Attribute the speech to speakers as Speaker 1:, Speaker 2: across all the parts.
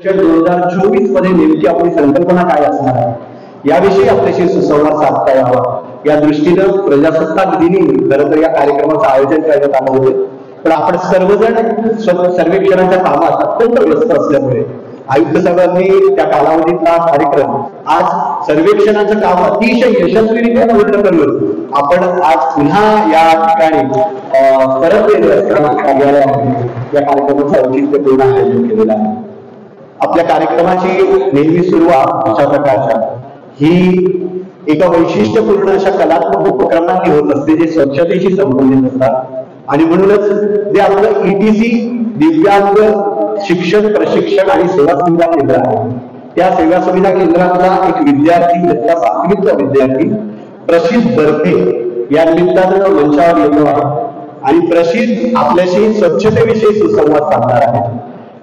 Speaker 1: 2024 मध्ये नेमकी आपली संकल्पना काय असणार आहे याविषयी आपल्याशी सुसंवाद साधता यावा या दृष्टीनं प्रजासत्ताक दिनी खरं तर या कार्यक्रमाचं आयोजन करण्यात आलं होतं. पण आपण सर्वजण सर्वेक्षणाच्या कामात अत्यंत व्यस्त असल्यामुळे आयुक्त साहेबांनी त्या कालावधीतला कार्यक्रम आज सर्वेक्षणाचं काम अतिशय यशस्वीरित्या पूर्ण करून आपण आज पुन्हा या ठिकाणी परत कार्यालयामध्ये या कार्यक्रमाचं औचित्यपूर्ण आयोजन केलेलं आहे. आपल्या कार्यक्रमाची नेहमी सुरुवात अशा प्रकारच्या ही एका वैशिष्ट्यपूर्ण अशा कलात्मक उपक्रमांनी होत असते जे स्वच्छतेशी संबंधित असतात आणि म्हणूनच जे आपलं ETC दिव्यांग शिक्षण प्रशिक्षण आणि सेवा सुविधा केंद्र आहे त्या सेवा सुविधा केंद्रातला एक विद्यार्थी त्याचा 7वीचा विद्यार्थी प्रशिद बर्फे या निमित्तानं मंचावर येतो आहे आणि प्रशिद आपल्याशी स्वच्छतेविषयी सुसंवाद साधणार आहे.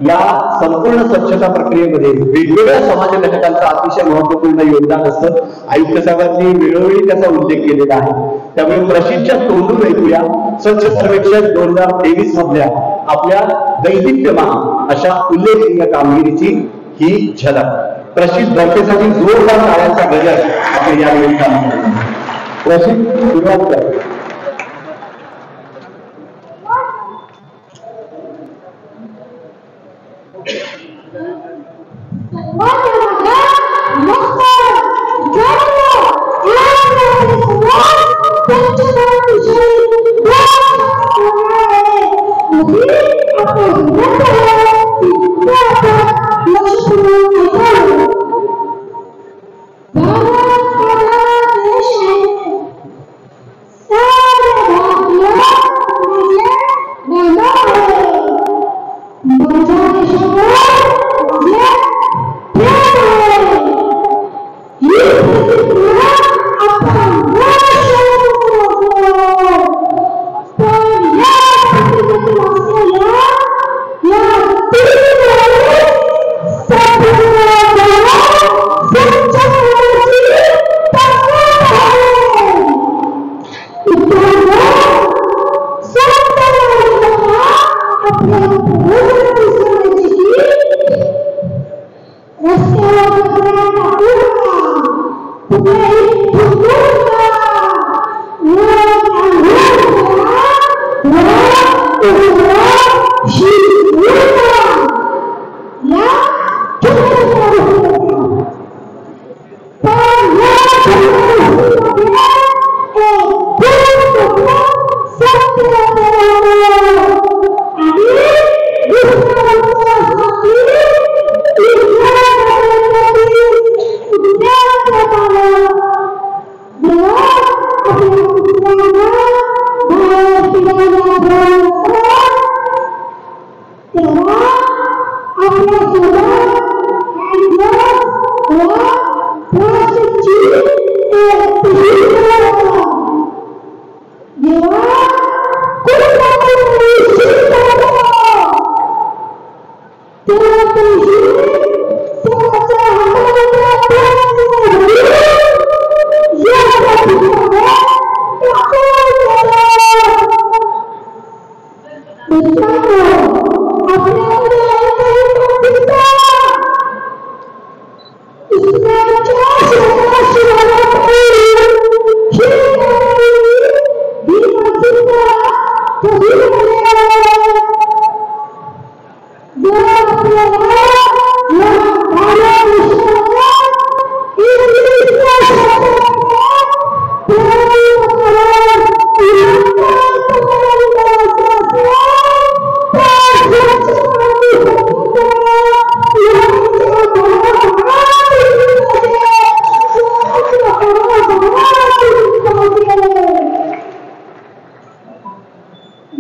Speaker 1: या संपूर्ण स्वच्छता प्रक्रियेमध्ये वेगवेगळ्या समाज घटकांचं अतिशय महत्वपूर्ण योगदान असतं. आयुक्त साहेबांनी वेळोवेळी त्याचा उल्लेख केलेला आहे. त्यामुळे प्रशिदच्या तोंडून ऐकूया स्वच्छ सर्वेक्षण 2023 मधल्या आपल्या दैदिप्यमान अशा उल्लेखनीय कामगिरीची ही झलक. प्रशिद बर्फेसाठी जोरदार टाळ्यांचा गजर आपण या निमित्तानं. प्रशिद सुरुवात करा.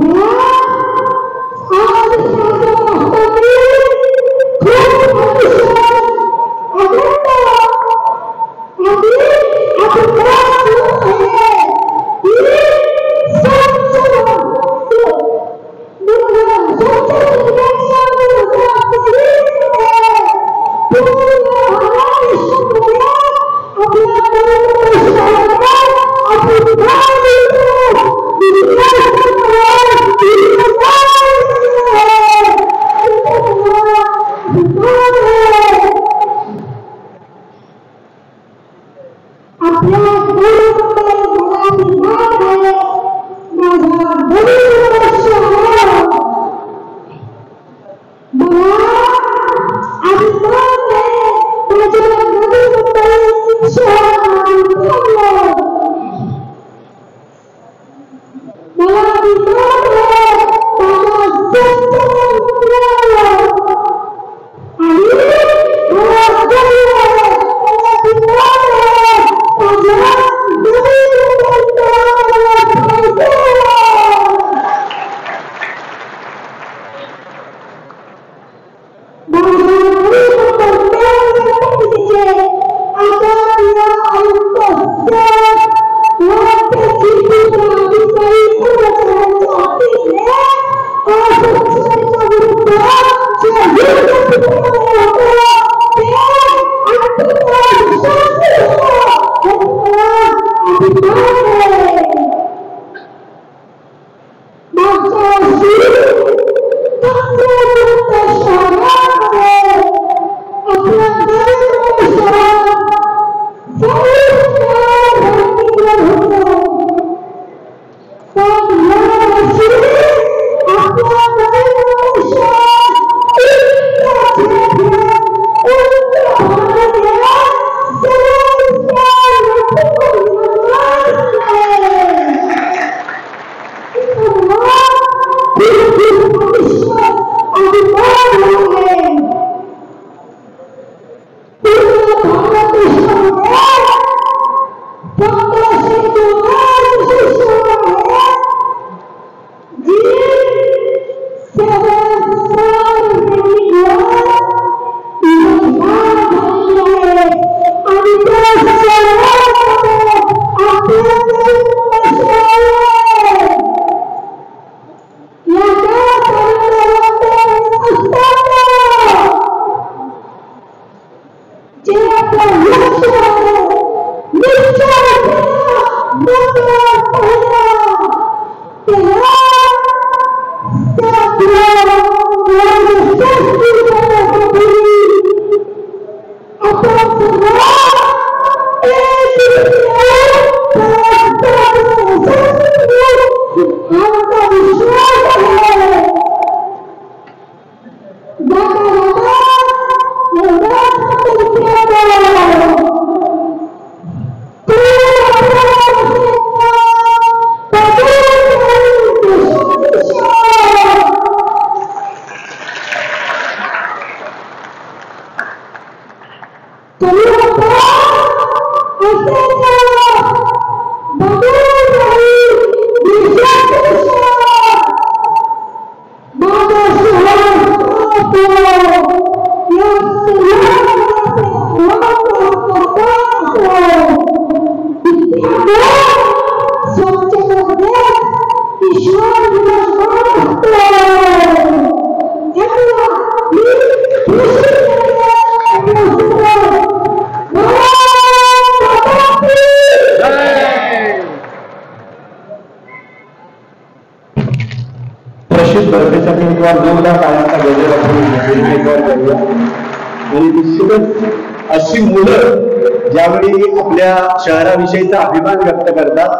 Speaker 2: Yeah.
Speaker 1: आणि निश्चितच अशी मुलं ज्यावेळी आपल्या शहराविषयीचा अभिमान व्यक्त करतात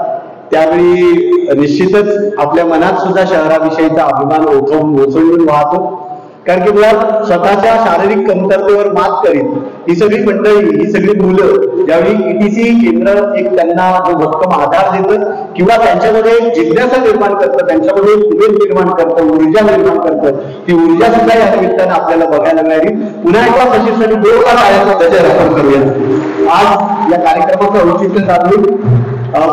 Speaker 1: त्यावेळी निश्चितच आपल्या मनात सुद्धा शहराविषयीचा अभिमान ओसळून वाहतो. कारण की मुळात स्वतःच्या शारीरिक कमतरतेवर मात करीत ही सगळी मंडळी, ही सगळी मुलं ज्यावेळी ETC केंद्र एक त्यांना जो भक्कम आधार देतं किंवा त्यांच्यामध्ये जिज्ञासा निर्माण करतं, त्यांच्यामध्ये उमेद निर्माण करतं, ऊर्जा निर्माण करतं, ती ऊर्जा सुद्धा या निमित्तानं आपल्याला बघायला मिळाली. पुन्हा एकदा प्रशिक्षण दोन त्याच्यावर आपण करूया. आज या कार्यक्रमाचं औचित्य साधून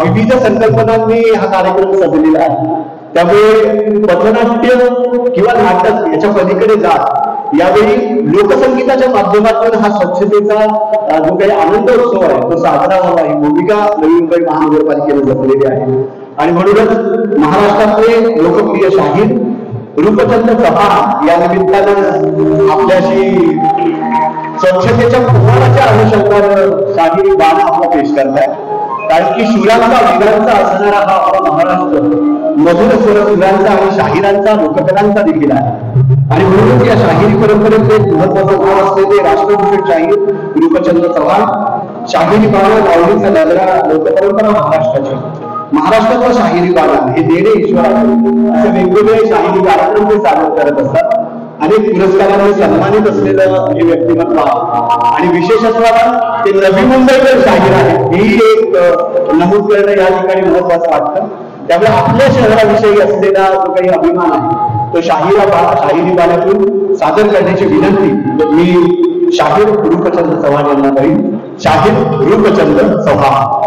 Speaker 1: विविध संकल्पनांनी हा कार्यक्रम सजलेला आहे. त्यामुळे पथनाट्य किंवा नाटक याच्या पलीकडे जात यावेळी लोकसंगीताच्या माध्यमातून हा स्वच्छतेचा जो काही आनंद उत्सव आहे तो साजरा व्हावा ही भूमिका नवी मुंबई महानगरपालिकेने जपलेली आहे. आणि म्हणूनच महाराष्ट्रातले लोकप्रिय शाहीर रूपचंद चव्हाण या निमित्तानं आपल्याशी स्वच्छतेच्या फुहाराच्या अनुषंगानं शाहिरी बाण आपला पेश करताय. कारण की शुरांचा वीरांचा असणारा हा आपला महाराष्ट्र मधुर स्वर सुरांचा आणि शाहिरांचा लोककलांचा देखील आहे. आणि म्हणूनच या शाहिरी परंपरेचे महत्वाचं नाव असलेले राष्ट्रभूषण शाहीर रूपचंद चव्हाण, शाहिरी बाणा लावणीचा गजरा लोकपरंपरा महाराष्ट्राची, महाराष्ट्रातला शाहिरी बाणा हे देणे ईश्वराचे असे वेगवेगळे शाहिरी कार्यक्रम ते सादर करत असतात. अनेक पुरस्कारांनी सन्मानित असलेलं हे व्यक्तिमत्व आहे. आणि विशेषत्वानं ते नवी मुंबईकर शाहीर आहेत ही एक नमूद करणं या ठिकाणी महत्वाचं वाटतं. त्यामुळे आपल्या शहराविषयी असलेला जो काही अभिमान आहे तो शाहिरी बाण्यातून सादर करण्याची विनंती मी शाहीर रूपचंद चव्हाण यांना करीन. शाहीर रूपचंद चव्हाण.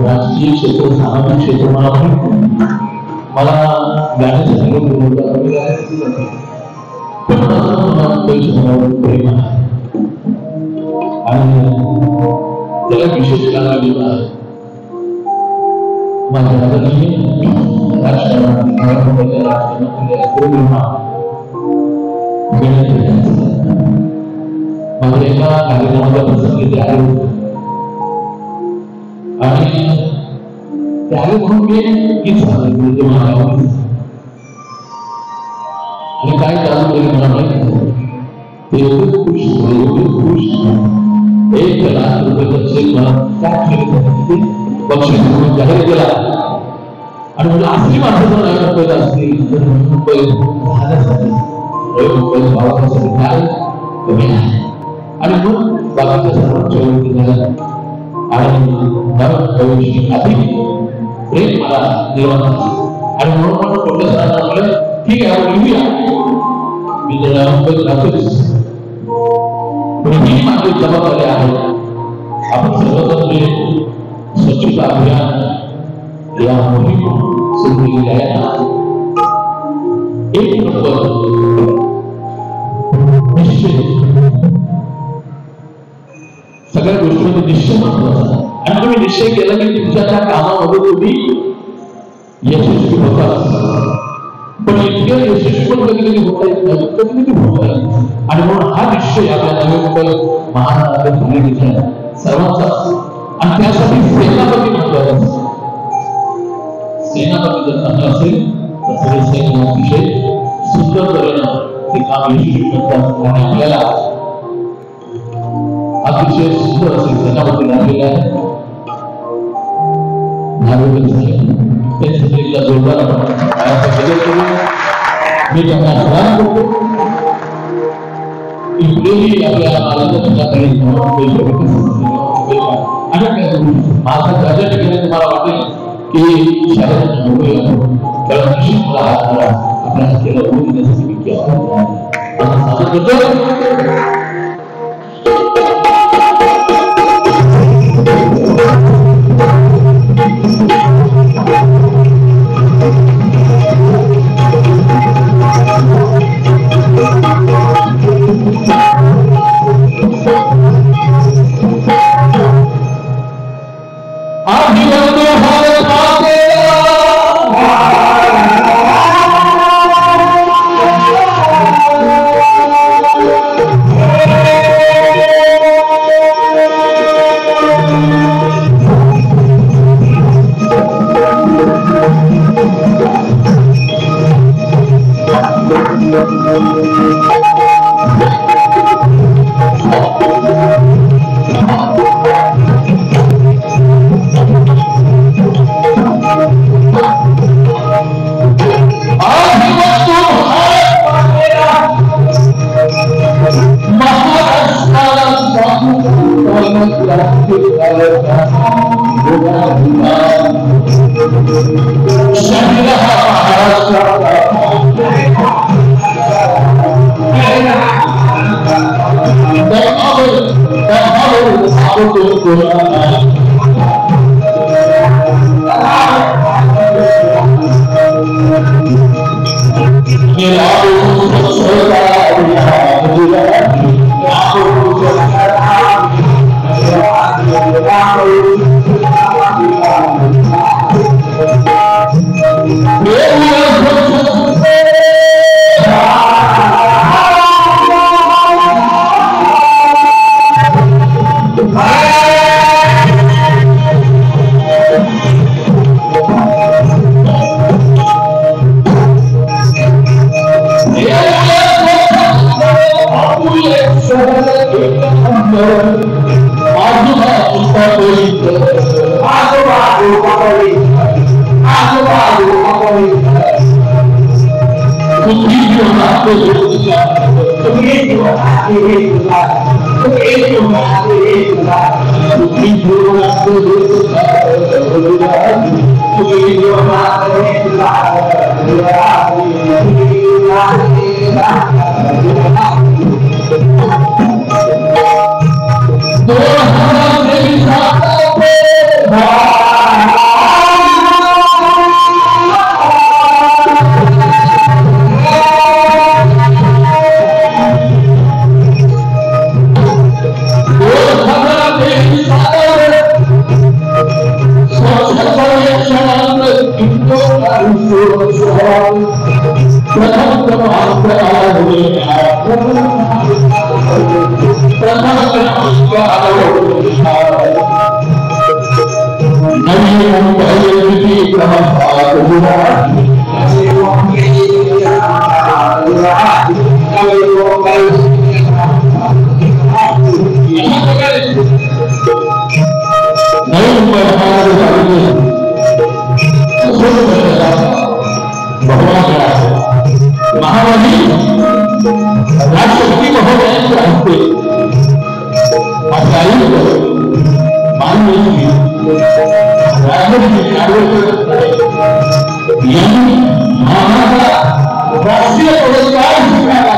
Speaker 2: राजकीय क्षेत्र सामाजिक क्षेत्र मला गाण्याचं प्रेम आहे आणि त्याला विशेष काळा दिला आहे. माझ्या माझ्या एका कार्यक्रमाचा प्रसंग ते आले होते आणि त्यावेळी म्हणून मी गीत सांगितलं ते मला आवडलं आणि काय चालू केलं मला माहिती ते एवढे खुश 1 लाख रुपयाचं चेक मला बक्षीस म्हणून जाहीर केला आणि म्हणजे असली माणसं जर नाही रुपये असतील तर रुपये राहण्यासाठी भावासाठी काय कमी आहे आणि मग बाकीच्या सर्वांच्या गोष्टी झाल्या आणि भविष्य अधिक प्रेम मला निर्माण झाला आणि म्हणून मला कोणत्या सरांना म्हटलं ठीक आहे आपण लिहूया मी त्याला राहतोच पण ही माझी जबाबदारी आहे आपण सर्वजण स्वच्छता अभियान या मोहीम सुरू केलेली आहे ना एक नंबर निश्चय सगळ्या गोष्टीमध्ये निश्चय महत्वाचा आणि तुम्ही निश्चय केला की तुमच्या त्या कामामध्ये तुम्ही यशस्वी होता पण इतक्या यशस्वी पण कधी कधी होता येत नाही कधी कधी होता येत आणि म्हणून हा निश्चय आपल्या नवे मुंबई महाराष्ट्राच्या सर्वांचा आणि त्यासाठी सेनापती महत्वाचा सेनापती जर चांगला असेल तर सगळे सैन्य अतिशय सुंदर तऱ्हेनं ते काम यशस्वी करतात आणि आपल्याला अतिशय सुंदर असे सेनापती राहिलेले आहे त्यांच्या जोरदार मी त्यांना आवाहन करतो इकडेही आपल्या महाराजांच्याकडे माझा ज्या ठिकाणी तुम्हाला वाटेल की शाळेत मुंबई कारण निश्चित मला आपल्या हाताला होऊ देण्यासाठी मी केव्हा सादर करतो महाराणी राष्ट्रपती महोदयांच्या हस्ते माननीय यांनी महाराजा राष्ट्रीय पुरस्कार स्वीकारला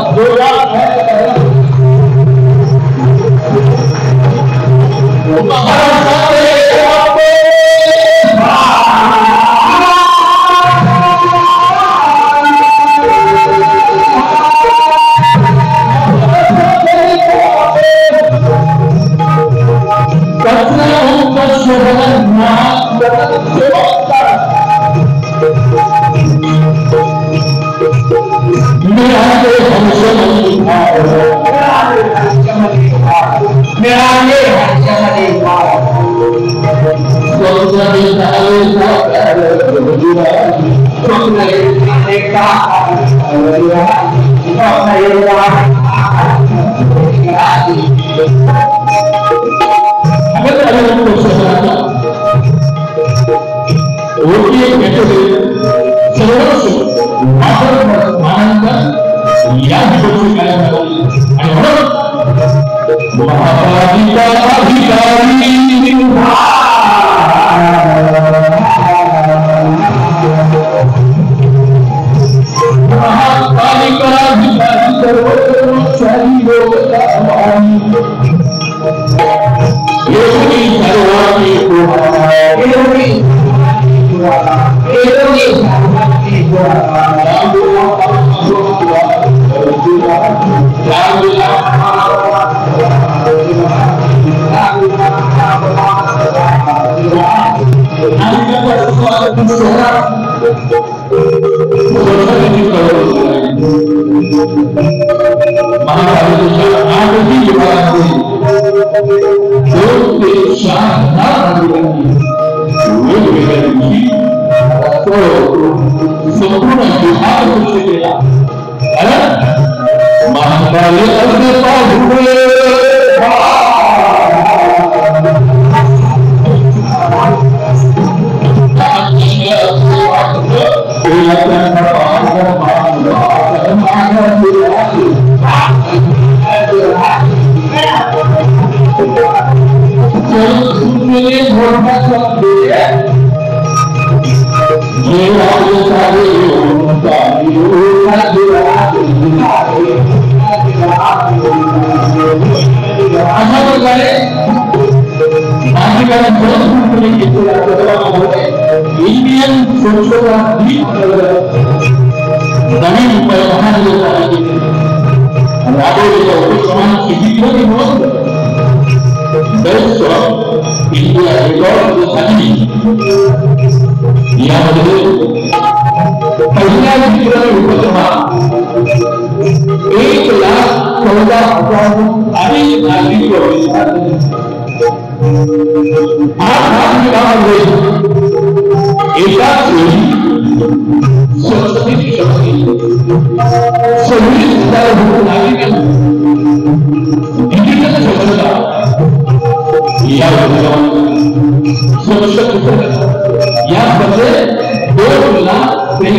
Speaker 3: 这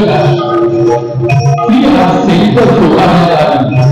Speaker 3: 个是一个 sector 主办的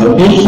Speaker 3: Hallelujah.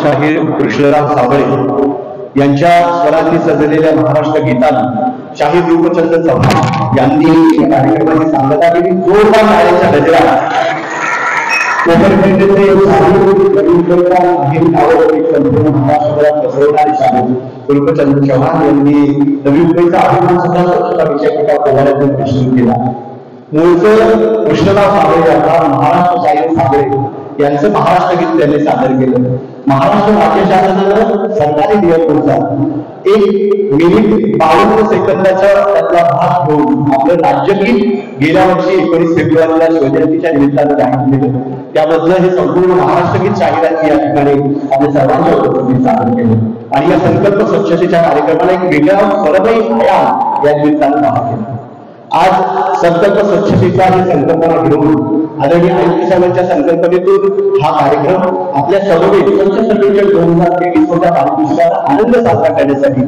Speaker 1: शाहीर कृष्णराव साबळे यांच्या स्वरांनी सजलेल्या महाराष्ट्र गीताला शाहीर रूपचंद्र चव्हाण यांनी या कार्यक्रमाची सांगता केली. जोरदार टाळ्यांच्या गजरा. कोकणखंडचे संपूर्ण महाराष्ट्रात पसरवणारे शाहीर रूपचंद्र चव्हाण यांनी नवी मुंबईचा अभिमान सुद्धा स्वच्छता विषयाचा पोवाड्यातून प्रश्न केला. मूळचं कृष्णराव साबळे यांना महाराष्ट्र शाहीर साबळे यांचं महाराष्ट्र गीत त्यांनी सादर केलं. महाराष्ट्र राज्य शासनानं सरकारी नियमानुसार 1 मिनिट 52 सेकंदाचा त्यातला भाग घेऊन आपलं राज्यगीत गेल्या वर्षी 19 फेब्रुवारीला शिवजयंतीच्या निमित्तानं जाहीर केलं. त्यामधलं हे संपूर्ण महाराष्ट्र गीत शाहिरांनी या ठिकाणी आपल्या सर्वांच्या उपस्थितीत सादर केलं आणि या संकल्प स्वच्छतेच्या कार्यक्रमाला एक वेगळा परमही आयाम या निमित्तानं बाहेर केला. आज संकल्प स्वच्छतेचा ही संकल्पना घेऊन आदरणीय आयुक्त साहेबांच्या संकल्पनेतून हा कार्यक्रम आपल्या सर्वे स्वच्छ सर्वेक्षण 2023च्या वाढदिवसाला आनंद साजरा करण्यासाठी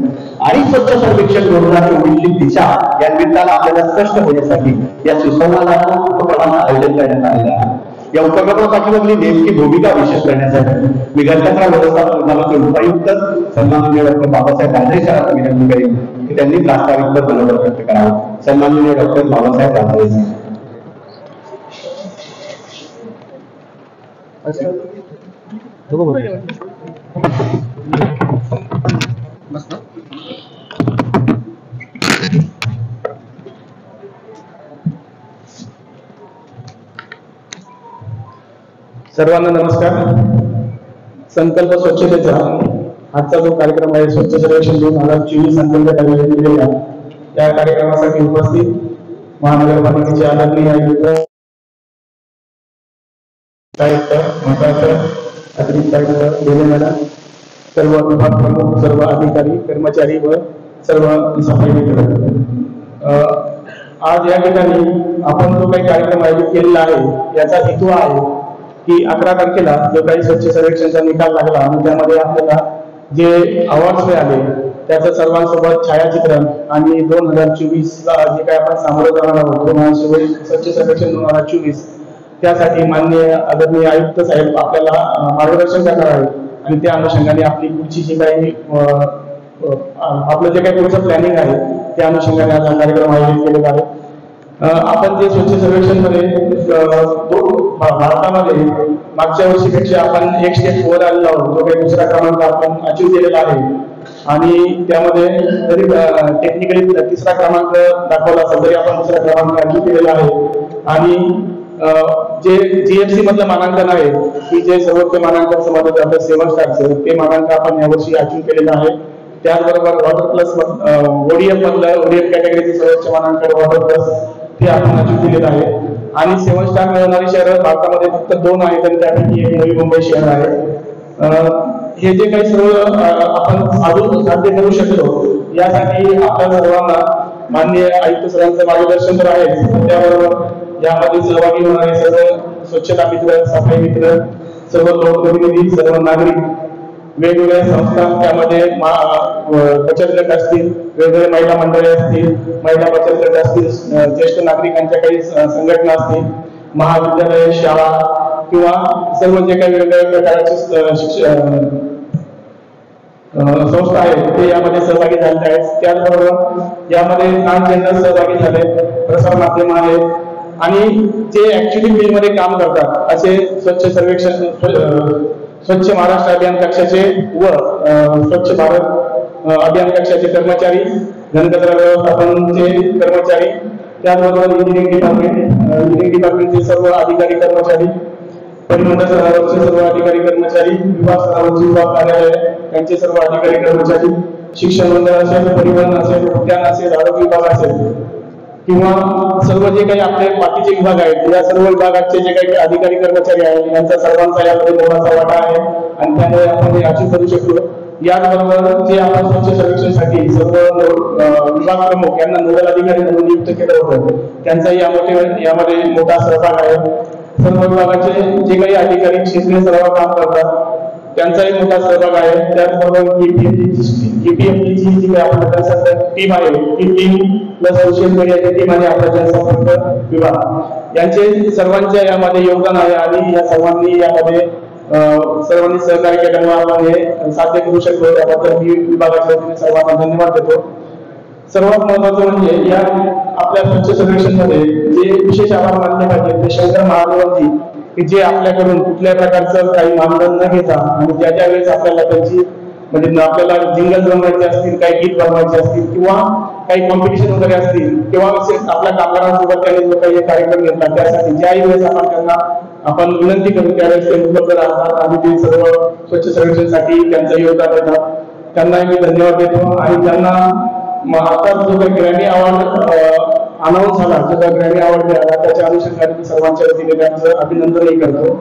Speaker 1: आणि स्वच्छ सर्वेक्षण 2024ची दिशा या निमित्तानं आपल्याला स्पष्ट होण्यासाठी या सुसंवादाचं उपक्रमाचं आयोजन करण्यात आलेलं आहे. या उपक्रमापाठीमागली नेमकी भूमिका विशेष करण्यासाठी मी घटकरा व्यवस्थापन विभागाचे उपायुक्त सन्माननीय डॉक्टर बाबासाहेब दानवे सरांना विनंती करेन की त्यांनी प्रास्ताविक मनोगत व्यक्त करावं. सन्माननीय डॉक्टर बाबासाहेब दानवे.
Speaker 3: सर्वांना नमस्कार. संकल्प स्वच्छतेचा आजचा जो कार्यक्रम आहे स्वच्छ सर्वेक्षण 2024 संकल्प आयोजित केलेला या कार्यक्रमासाठी उपस्थित महानगरपालिकेचे आदरणीय आयुक्त अतिरिक्त आयुक्त गेले मॅडम, सर्व विभाग प्रमुख, सर्व अधिकारी कर्मचारी व सर्व सफाई मित्र, आज या ठिकाणी आपण जो काही कार्यक्रम आयोजित केलेला आहे याचा हेतू आहे की 11 तारखेला जो काही स्वच्छ सर्वेक्षणचा निकाल लागला आणि त्यामध्ये आपल्याला जे अवॉर्ड्स मिळाले त्याचं सर्वांसोबत छायाचित्रण आणि 2024ला जे काही आपण सामोरं जाणार आहोत स्वच्छ सर्वेक्षण 2024 त्यासाठी माननीय आदरणीय आयुक्त साहेब आपल्याला मार्गदर्शन करणार आहे आणि त्या अनुषंगाने आपली पुढची जी काही आपलं जे काही पुढचं प्लॅनिंग आहे त्या अनुषंगाने आज हा कार्यक्रम आयोजित केलेला आहे. आपण जे स्वच्छ सर्वेक्षण मध्ये भारतामध्ये मागच्या वर्षीपेक्षा आपण एक स्टेप वर आलेलो आहोत. जो काही दुसरा क्रमांक आपण अचीव केलेला आहे आणि त्यामध्ये जरी टेक्निकली तिसरा क्रमांक दाखवला असेल तरी आपण दुसरा क्रमांक अचीव केलेला आहे. आणि जे जीएफसी मधलं मानांकन आहे की जे सर्वोच्च मानांकन समजलं जातं 7 स्टारचं ते मानांकन आपण यावर्षी अचीव केलेलं आहे. त्याचबरोबर वॉटर प्लस ओडीएफ मधलं ओडीएफ कॅटेगरीचे सर्वोच्च मानांकन वॉटर प्लस ते आपण अचीव केलेलं आहे. आणि 7 स्टार मिळवणारी शहरं भारतामध्ये फक्त 2 आहेत आणि त्यापैकी एक नवी मुंबई शहर आहे. हे जे काही सर्व आपण अजून साध्य करू शकलो यासाठी आपल्या सर्वांना माननीय आयुक्त सरांचं मार्गदर्शन तर आहे, त्याबरोबर यामध्ये सहभागी होणारे सर्व स्वच्छता मित्र, सफाई मित्र, सर्व लोकप्रतिनिधी, सर्व नागरिक, वेगवेगळ्या संस्था, त्यामध्ये बचत गट असतील, वेगवेगळे महिला मंडळे असतील, महिला बचत गट असतील, ज्येष्ठ नागरिकांच्या काही संघटना असतील, महाविद्यालय, शाळा किंवा सर्व जे काही वेगवेगळ्या प्रकारचे संस्था आहेत ते यामध्ये सहभागी झाले आहेत. त्याचबरोबर यामध्ये ट्रान्सजेंडर सहभागी झाले, प्रसार माध्यम आहेत आणि जे ऍक्च्युली फील्डमध्ये काम करतात असे स्वच्छ सर्वेक्षण, स्वच्छ महाराष्ट्र अभियान कक्षाचे व स्वच्छ भारत अभियान कक्षाचे कर्मचारी, घनकचरा व्यवस्थापनाचे कर्मचारी, त्याचबरोबर इंजिनिअरिंग डिपार्टमेंटचे सर्व अधिकारी कर्मचारी, परिमंडळ स्तरावरचे सर्व अधिकारी कर्मचारी, विभाग स्तरावरचे विभाग कार्यालय त्यांचे सर्व अधिकारी कर्मचारी, शिक्षण मंडळ असेल, परिवहन असेल, उद्यान असेल, आरोग्य विभाग असेल किंवा सर्व जे काही आपले बाकीचे विभाग आहेत या सर्व विभागाचे जे काही अधिकारी कर्मचारी आहेत यांचा सर्वांचा यामध्ये मोलाचा वाटा आहे आणि त्यामुळे आपण हे अचीव करू शकलो. याचबरोबर जे आपण स्वच्छ सर्वेक्षणसाठी सर्व विभाग प्रमुख यांना नोडल अधिकारी म्हणून नियुक्त केलं होतं त्यांचाही यामध्ये मोठा सहभाग आहे. सर्व विभागाचे जे काही अधिकारी क्षेत्रीय स्तरावर काम करतात त्यांचाही मोठा सहभाग आहे. त्याचबरोबर ईपीएफची जी काही आपल्या टीम आहे ती टीम प्लस सोशल मीडियाची टीम आणि आपला जनसंपर्क विभाग यांचे सर्वांच्या यामध्ये योगदान आहे आणि या सर्वांनी यामध्ये सर्वांनी सहकार्य केल्यामुळे आपण हे साध्य करू शकलो, त्याबद्दल मी विभागाच्या वतीने सर्वांना धन्यवाद देतो. सर्वात महत्वाचं म्हणजे या आपल्या स्वच्छ सर्वेक्षण मध्ये जे विशेष आभार मानले पाहिजे ते शंकर महादेवांची, की जे आपल्याकडून कुठल्याही प्रकारचं काही मानधन न घेता आणि ज्या वेळेस आपल्याला त्यांची म्हणजे आपल्याला जिंगल बनवायचे असतील, काही गीत बनवायचे असतील किंवा काही कॉम्पिटिशन वगैरे असतील किंवा आपल्या कामगारांसोबत त्यांनी जो काही कार्यक्रम घेतला त्यासाठी ज्याही वेळेस आपण त्यांना विनंती करू त्यावेळेस ते उपलब्ध राहतात आणि ते सर्व स्वच्छ सर्वेक्षणसाठी त्यांचं योगदान देतात. त्यांनाही मी धन्यवाद देतो. आणि त्यांना आता जो काही ग्रॅमी अवॉर्ड अनाऊन्स झाला, जो काही ग्रॅमी अवॉर्ड मिळाला त्याच्या अनुषंगाने मी सर्वांच्या वतीने त्यांचं अभिनंदनही करतो.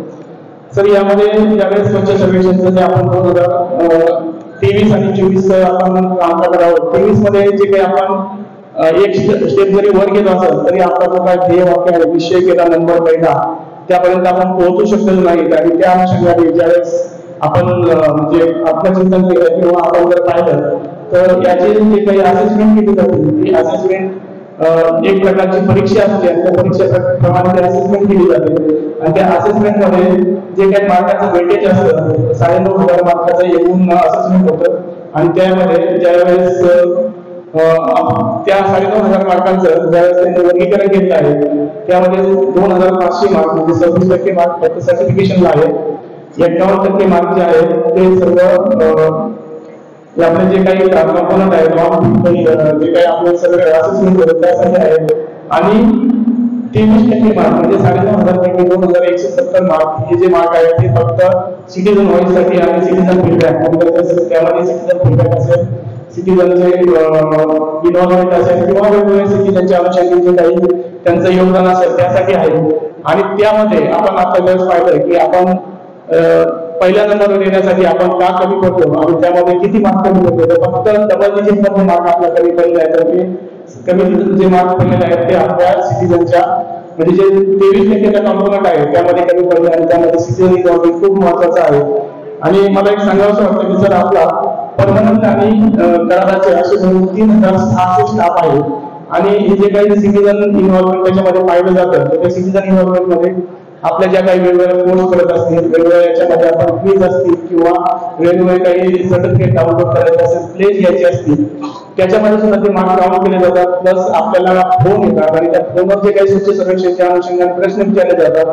Speaker 3: सर यामध्ये ज्यावेळेस स्वच्छ सर्वेक्षणचं जे आपण 2023 आणि 24 आपण काम करत आहोत, 23 मध्ये जे काही आपण एक स्टेप जरी वर गेलो असेल तरी आपला जो काय ध्येय वाक्य आहे विषय केला नंबर पहिला त्यापर्यंत आपण पोहोचू शकलो नाही. आणि त्या अनुषंगाने ज्यावेळेस आपण म्हणजे आत्मचिंतन केलं किंवा आपण जर पाहिलं तर याचे जे काही असेसमेंट केली जाते ती असेसमेंट एक प्रकारची परीक्षा असते आणि त्या परीक्षेप्रमाणे ते असेसमेंट केली जाते. आणि त्या असेसमेंट मध्ये जे काही मार्काचं वेटेज असतं 9,500 मार्काचं एकूण असेसमेंट होतं. आणि त्यामध्ये ज्यावेळेस त्या 9,500 मार्कांचं ज्यावेळेस त्यांनी वर्गीकरण केलं आहे त्यामध्ये 2,500 मार्क म्हणजे 26% मार्क फक्त सर्टिफिकेशनला आहे. 51% मार्क जे आहेत ते सर्व आपले जे काही कंपोनंट आहे जे काही आपले सगळे असेसमेंट होतं त्यासाठी आहे. आणि 23% मार्क म्हणजे 9,500 पैकी 2,170 मार्क हे जे मार्क आहेत ते फक्त सिटीजन व्हॉइस साठी आणि सिटीजन फीडबॅक त्यामध्ये सिटीजन फीडबॅक असेल, सिटीजनचे इन्व्हॉल्वमेंट असेल किंवा वेगवेगळ्या सिटीजनच्या अनुषंगाने जे काही त्यांचं योगदान असेल त्यासाठी आहे. आणि त्यामध्ये आपण आता वेळेस पाहिलं की आपण पहिल्या नंबरवर येण्यासाठी आपण का कमी पडतो आणि त्यामध्ये किती मार्क कमी पडतो तर फक्त डबल डिजिट मध्ये मार्क आपल्या कमी पडले आहेत. तर ते कमी जे मार्क पडलेले आहेत ते आपल्या सिटीजनच्या म्हणजे जे 23% कॉम्पोनंट आहे त्यामध्ये कमी पडले आणि त्यामध्ये सिटीजन इन्व्हॉल्वमेंट खूप महत्वाचं आहे. आणि मला एक सांगावंसं वाटतं की जर आपला परमनंट आणि कराराचे असे म्हणून 3,600 स्टाफ आहे आणि हे जे काही सिटीजन इन्व्हॉल्वमेंट त्याच्यामध्ये पाहिलं जातं तर त्या सिटीजन इन्व्हॉल्वमेंट मध्ये आपल्या ज्या काही वेगवेगळ्या कोर्स करत असतील, वेगवेगळ्या याच्यामध्ये आपण क्विज असतील किंवा वेगवेगळे काही सर्टिफिकेट डाउनलोड करायचे असेल, प्लेज घ्यायचे असतील त्याच्यामध्ये सुद्धा ते मार्क काउंट केले जातात. प्लस आपल्याला फोन येतात आणि त्या फोनवर जे काही स्वच्छ सर्वेक्षणच्या अनुषंगाने प्रश्न विचारले जातात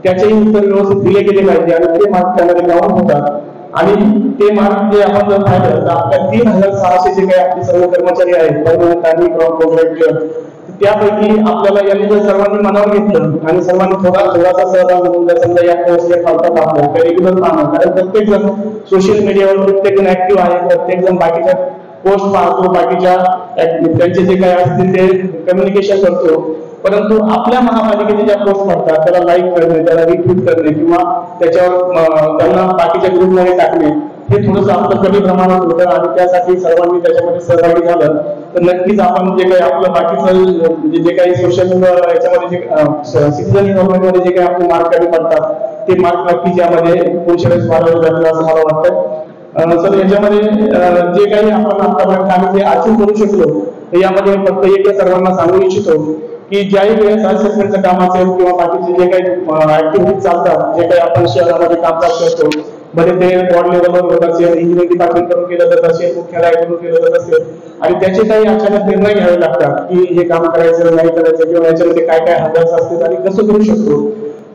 Speaker 3: त्याचेही उत्तर व्यवस्थित दिले गेले पाहिजे आणि ते मार्क त्यामध्ये काउंट होतात. आणि ते मार्क जे आपण जर पाहिलं तर आपल्या 3,600 जे काही आपले सर्व कर्मचारी आहेत परमनंट आणि कॉन्ट्रॅक्टर त्यापैकी आपल्याला यांनी जर सर्वांनी मनावर घेतलं आणि सर्वांनी थोडासा सहभाग घेऊन जर समजा या कोर्सच्या पावतात आपल्या रेग्युलर पाहणं कारण प्रत्येक जण सोशल मीडियावर प्रत्येक जण ऍक्टिव्ह आहे, प्रत्येक जण बाकीच्या पोस्ट पाहतो, बाकीच्या त्यांचे जे काही असतील ते कम्युनिकेशन करतो. परंतु आपल्या महापालिकेचे ज्या पोस्ट पडतात त्याला लाईक करणे, त्याला रिट्वीट करणे किंवा त्याच्यावर त्यांना बाकीच्या ग्रुपमध्ये टाकणे हे थोडंसं आपलं कमी प्रमाणात होतं. आणि त्यासाठी सर्वांनी त्याच्यामध्ये सहभागी झालं तर नक्कीच आपण जे काही आपलं बाकीचं जे काही सोशल याच्यामध्ये जे सिटीजन इन्व्हॉल्वमेंट मध्ये जे काही आपले मार्क कमी पडतात ते मार्क नक्कीच यामध्ये पुढच्या वेळेस वाढवले जातील असं मला वाटतं. सर याच्यामध्ये जे काही आपण आतापर्यंत आम्ही जे अचीव करू शकलो तर यामध्ये फक्त एक सर्वांना सांगू इच्छितो की ज्याही वेळेस असेसमेंटचं काम असेल किंवा बाकीचे जे काही ऍक्टिव्हिटीज चालतात जे काही आपण शहरामध्ये कामकाज करतो मध्ये ते वॉर्ड लेवलवर होत असेल, इंजिनिअरिंग डिपार्टमेंट कडून केलं जात असेल, मुख्यालयाकडून केलं जात असेल आणि त्याचे काही अचानक निर्णय घ्यावे लागतात की हे काम करायचं नाही करायचं किंवा याच्यामध्ये काय काय हजार्स असतात आणि कसं करू शकतो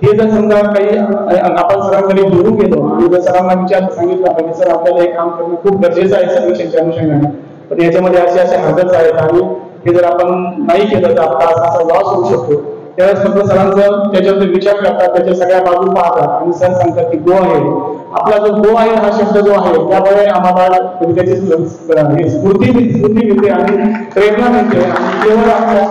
Speaker 3: हे जर समजा काही आपण सरांकडे घेऊन गेलो आणि जर सरांना विचार सांगितलं पाहिजे सर आपल्याला हे काम करणं खूप गरजेचं आहे सर्वेक्षणच्या अनुषंगाने पण याच्यामध्ये असे हजार्स आहेत आणि हे जर आपण नाही केलं तर आपला असा लॉस होऊ शकतो त्यावेळेस फक्त सरांचं त्याच्यावर विचार करतात त्याच्या सगळ्या बाजू पाहतात आणि सर सांगतात की गो आहे. आपला जो गो आहे हा शब्द जो आहे त्यामुळे आम्हाला त्याची स्फूर्ती मिळते आणि प्रेरणा मिळते आणि केवळ आपल्या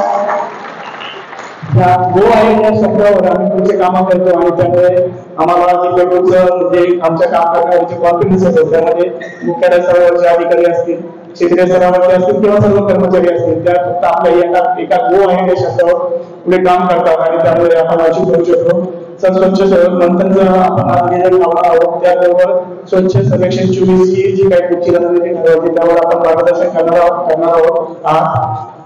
Speaker 3: गो आहे या शब्दावर आम्ही पुढचे कामं करतो आणि त्यामुळे आम्हाला जे पेट्रोलचं जे आमच्या काम करण्याचे कॉन्फिडन्स होतो त्यामध्ये मुख्यालय स्तरावरचे अधिकारी असतील, क्षेत्रीय स्तरावरचे असतील किंवा सर्व कर्मचारी असतील त्या फक्त आपल्या एका गो आहे या शब्दावर पुढे काम करतात आणि त्यामुळे आपण अचीव करू शकतो. स्वच्छ मंथनचं आपण आज नियोजन लावणार आहोत त्याबरोबर स्वच्छ सर्वेक्षण 24 ही जी काही पुढची रणनीती ठरवली त्यावर आपण मार्गदर्शन करणार आहोत.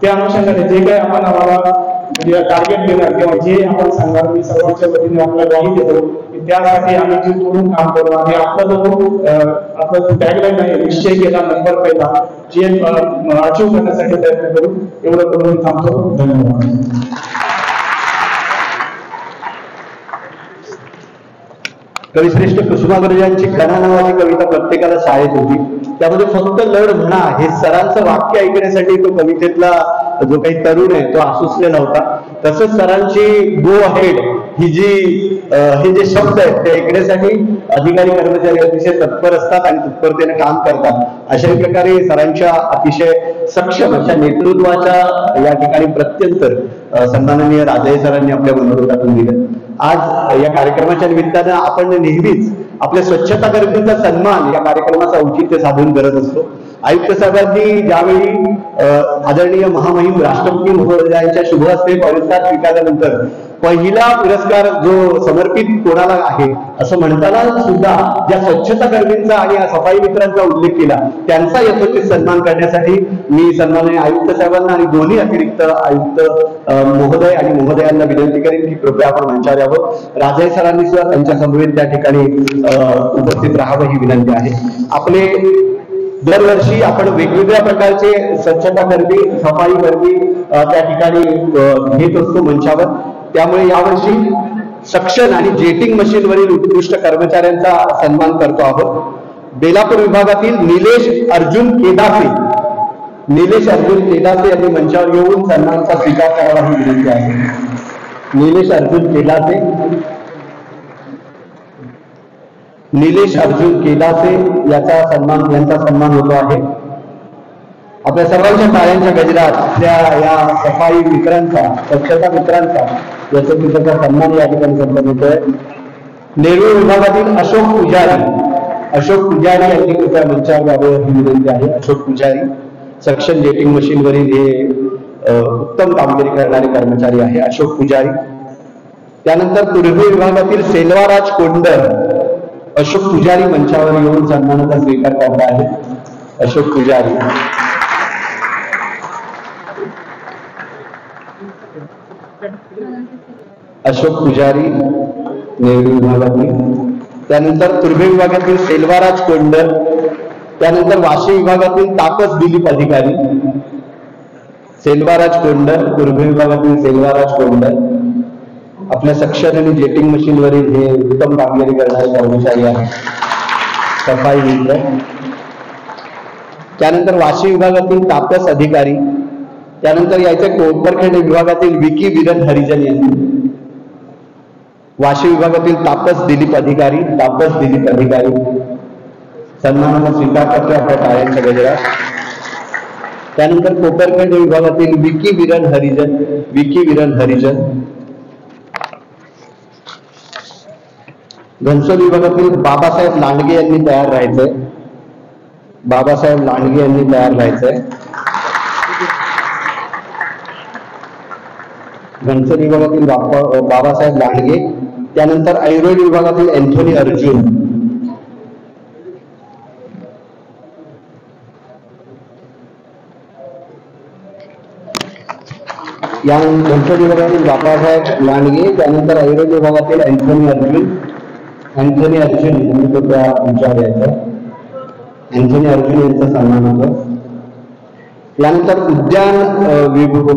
Speaker 3: त्या अनुषंगाने जे काही आपण आम्हाला म्हणजे टार्गेट देणार किंवा जे आपण सांगणार मी सर्वांच्या वतीने आपल्याला ग्वाही देतो की त्यासाठी आम्ही जीव तोडून काम करू आणि आपला जो टॅगलाईन आहे निश्चय केला नंबर पहिला जे अचीव करण्यासाठी प्रयत्न करू. एवढं करून थांबतो. धन्यवाद.
Speaker 1: कविश्रेष्ठ कुसुमाग्रज यांची कणा नावाची कविता प्रत्येकाला शाळेत होती. त्यामध्ये फक्त लढ म्हणा हे सरांचं वाक्य ऐकण्यासाठी तो कवितेतला जो काही तरुण आहे तो आसुसलेला होता. तसंच सरांची गो अहेड ही हे जे शब्द आहेत ते ऐकण्यासाठी अधिकारी कर्मचारी अतिशय तत्पर असतात आणि तत्परतेने काम करतात. अशा प्रकारे सरांच्या अतिशय सक्षम अशा नेतृत्वाच्या या ठिकाणी प्रत्यंतर सन्माननीय राजाई सरांनी आपल्या मनोगतातून दिलं. आज या कार्यक्रमाच्या निमित्तानं आपण नेहमीच आपल्या स्वच्छता कर्मचाऱ्यांचा सन्मान या कार्यक्रमाचं औचित्य साधून करत असतो. आयुक्त साहेबांनी ज्यावेळी आदरणीय महामहिम राष्ट्रपती महोदयांच्या शुभ हस्ते पुरस्कार स्वीकारल्यानंतर पहिला पुरस्कार जो समर्पित कोणाला आहे असं म्हणताना सुद्धा ज्या स्वच्छता कर्मींचा आणि सफाई मित्रांचा उल्लेख केला त्यांचा यथोचित सन्मान करण्यासाठी मी सन्माननीय आयुक्त साहेबांना आणि दोन्ही अतिरिक्त आयुक्त महोदय आणि महोदयांना विनंती करेन की कृपया आपण मंचावर यावं. राजाई सरांनी सुद्धा त्यांच्या समवेत त्या ठिकाणी उपस्थित राहावं ही विनंती आहे. आपले दरवर्षी आपण वेगवेगळ्या प्रकारचे स्वच्छता कर्मी सफाई कर्मी त्या ठिकाणी घेत असतो मंचावर. त्यामुळे यावर्षी सक्शन आणि जेटिंग मशीनवरील उत्कृष्ट कर्मचाऱ्यांचा सन्मान करतो आहोत. बेलापूर विभागातील निलेश अर्जुन केदासे यांनी मंचावर येऊन सन्मानाचा स्वीकार करावा ही विनंती आहे. निलेश अर्जुन केदासे यांचा सन्मान होतो आहे. आपल्या सर्वांच्या टाळ्यांच्या गजरात आपल्या या सफाई मित्रांचा स्वच्छता मित्रांचा याचा सन्मान या ठिकाणी करण्यात येतोय. नेरूळ विभागातील अशोक पुजारी यांनी कृपया मंचावर यावं ही विनंती आहे. अशोक पुजारी सक्शन जेटिंग मशीनवरील हे उत्तम कामगिरी करणारे कर्मचारी आहे अशोक पुजारी. त्यानंतर तुर्भे विभागातील सेल्वाराज कोंडर अशोक पुजारी मंचावर येऊन सन्मानाचा स्वीकार करत आहेत. अशोक पुजारी. नेहरू विभागातील. त्यानंतर तुर्भे विभागातील सेल्वाराज कोंडर. त्यानंतर वाशी विभागातील तापस दिलीप अधिकारी. तुर्भे विभागातील सेल्वाराज कोंडर आपल्या सक्शन आणि जेटिंग मशीनवरील हे उत्तम कामगिरी करणारे कर्मचारी आहेत सफाई मित्र. त्यानंतर वाशी विभागातील तापस अधिकारी. त्यानंतर याचे कोपरखेड विभागातील विकी विरन हरिजन यांनी. वाशी विभागातील तापस दिलीप अधिकारी सन्मानाचा स्वीकार करतो आपल्या टाळ्यांच्या गजरात. त्यानंतर कोपरखेड विभागातील विकी विरन हरिजन. घनसोली विभागातील बाबासाहेब लांडगे यांनी तयार राहायचंय. घनसोली विभागातील बाबासाहेब लांडगे. त्यानंतर ऐरोली विभागातील अँथोनी अर्जुन. या घनसोली विभागातील बाबासाहेब लांडगे. त्यानंतर ऐरोली विभागातील अँथोनी अर्जुन यांनी तो त्या विचार यायचा. अँथोनी अर्जुन यांचा सन्मान होतो. यानंतर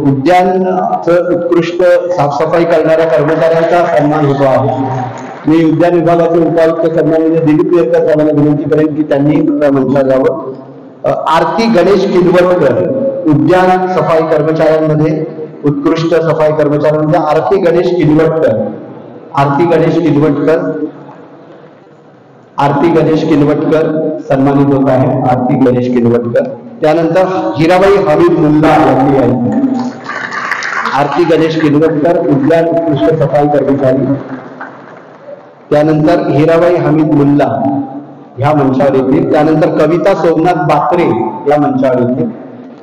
Speaker 1: उद्यानचं उत्कृष्ट साफसफाई करणाऱ्या कर्मचाऱ्यांचा सन्मान होतो आहे. मी उद्यान विभागाचे उपायुक्त सन्माननीय दिलीप येरकर साहेबांना विनंती करेन की त्यांनी मंचावर जावं. आरती गणेश किनवटकर उद्यान सफाई कर्मचाऱ्यांमध्ये उत्कृष्ट सफाई कर्मचाऱ्यांमध्ये आरती गणेश किनवटकर सन्मानित होत आहे. आरती गणेश किनवटकर. त्यानंतर हिराबाई हमीद मुल्ला यांनी आरती गणेश किनवटकर उद्यान उत्कृष्ट सफाई कर्मचारी. त्यानंतर हिराबाई हमीद मुल्ला ह्या मंचावर येतील. त्यानंतर कविता सोमनाथ बात्रे या मंचावर येतील.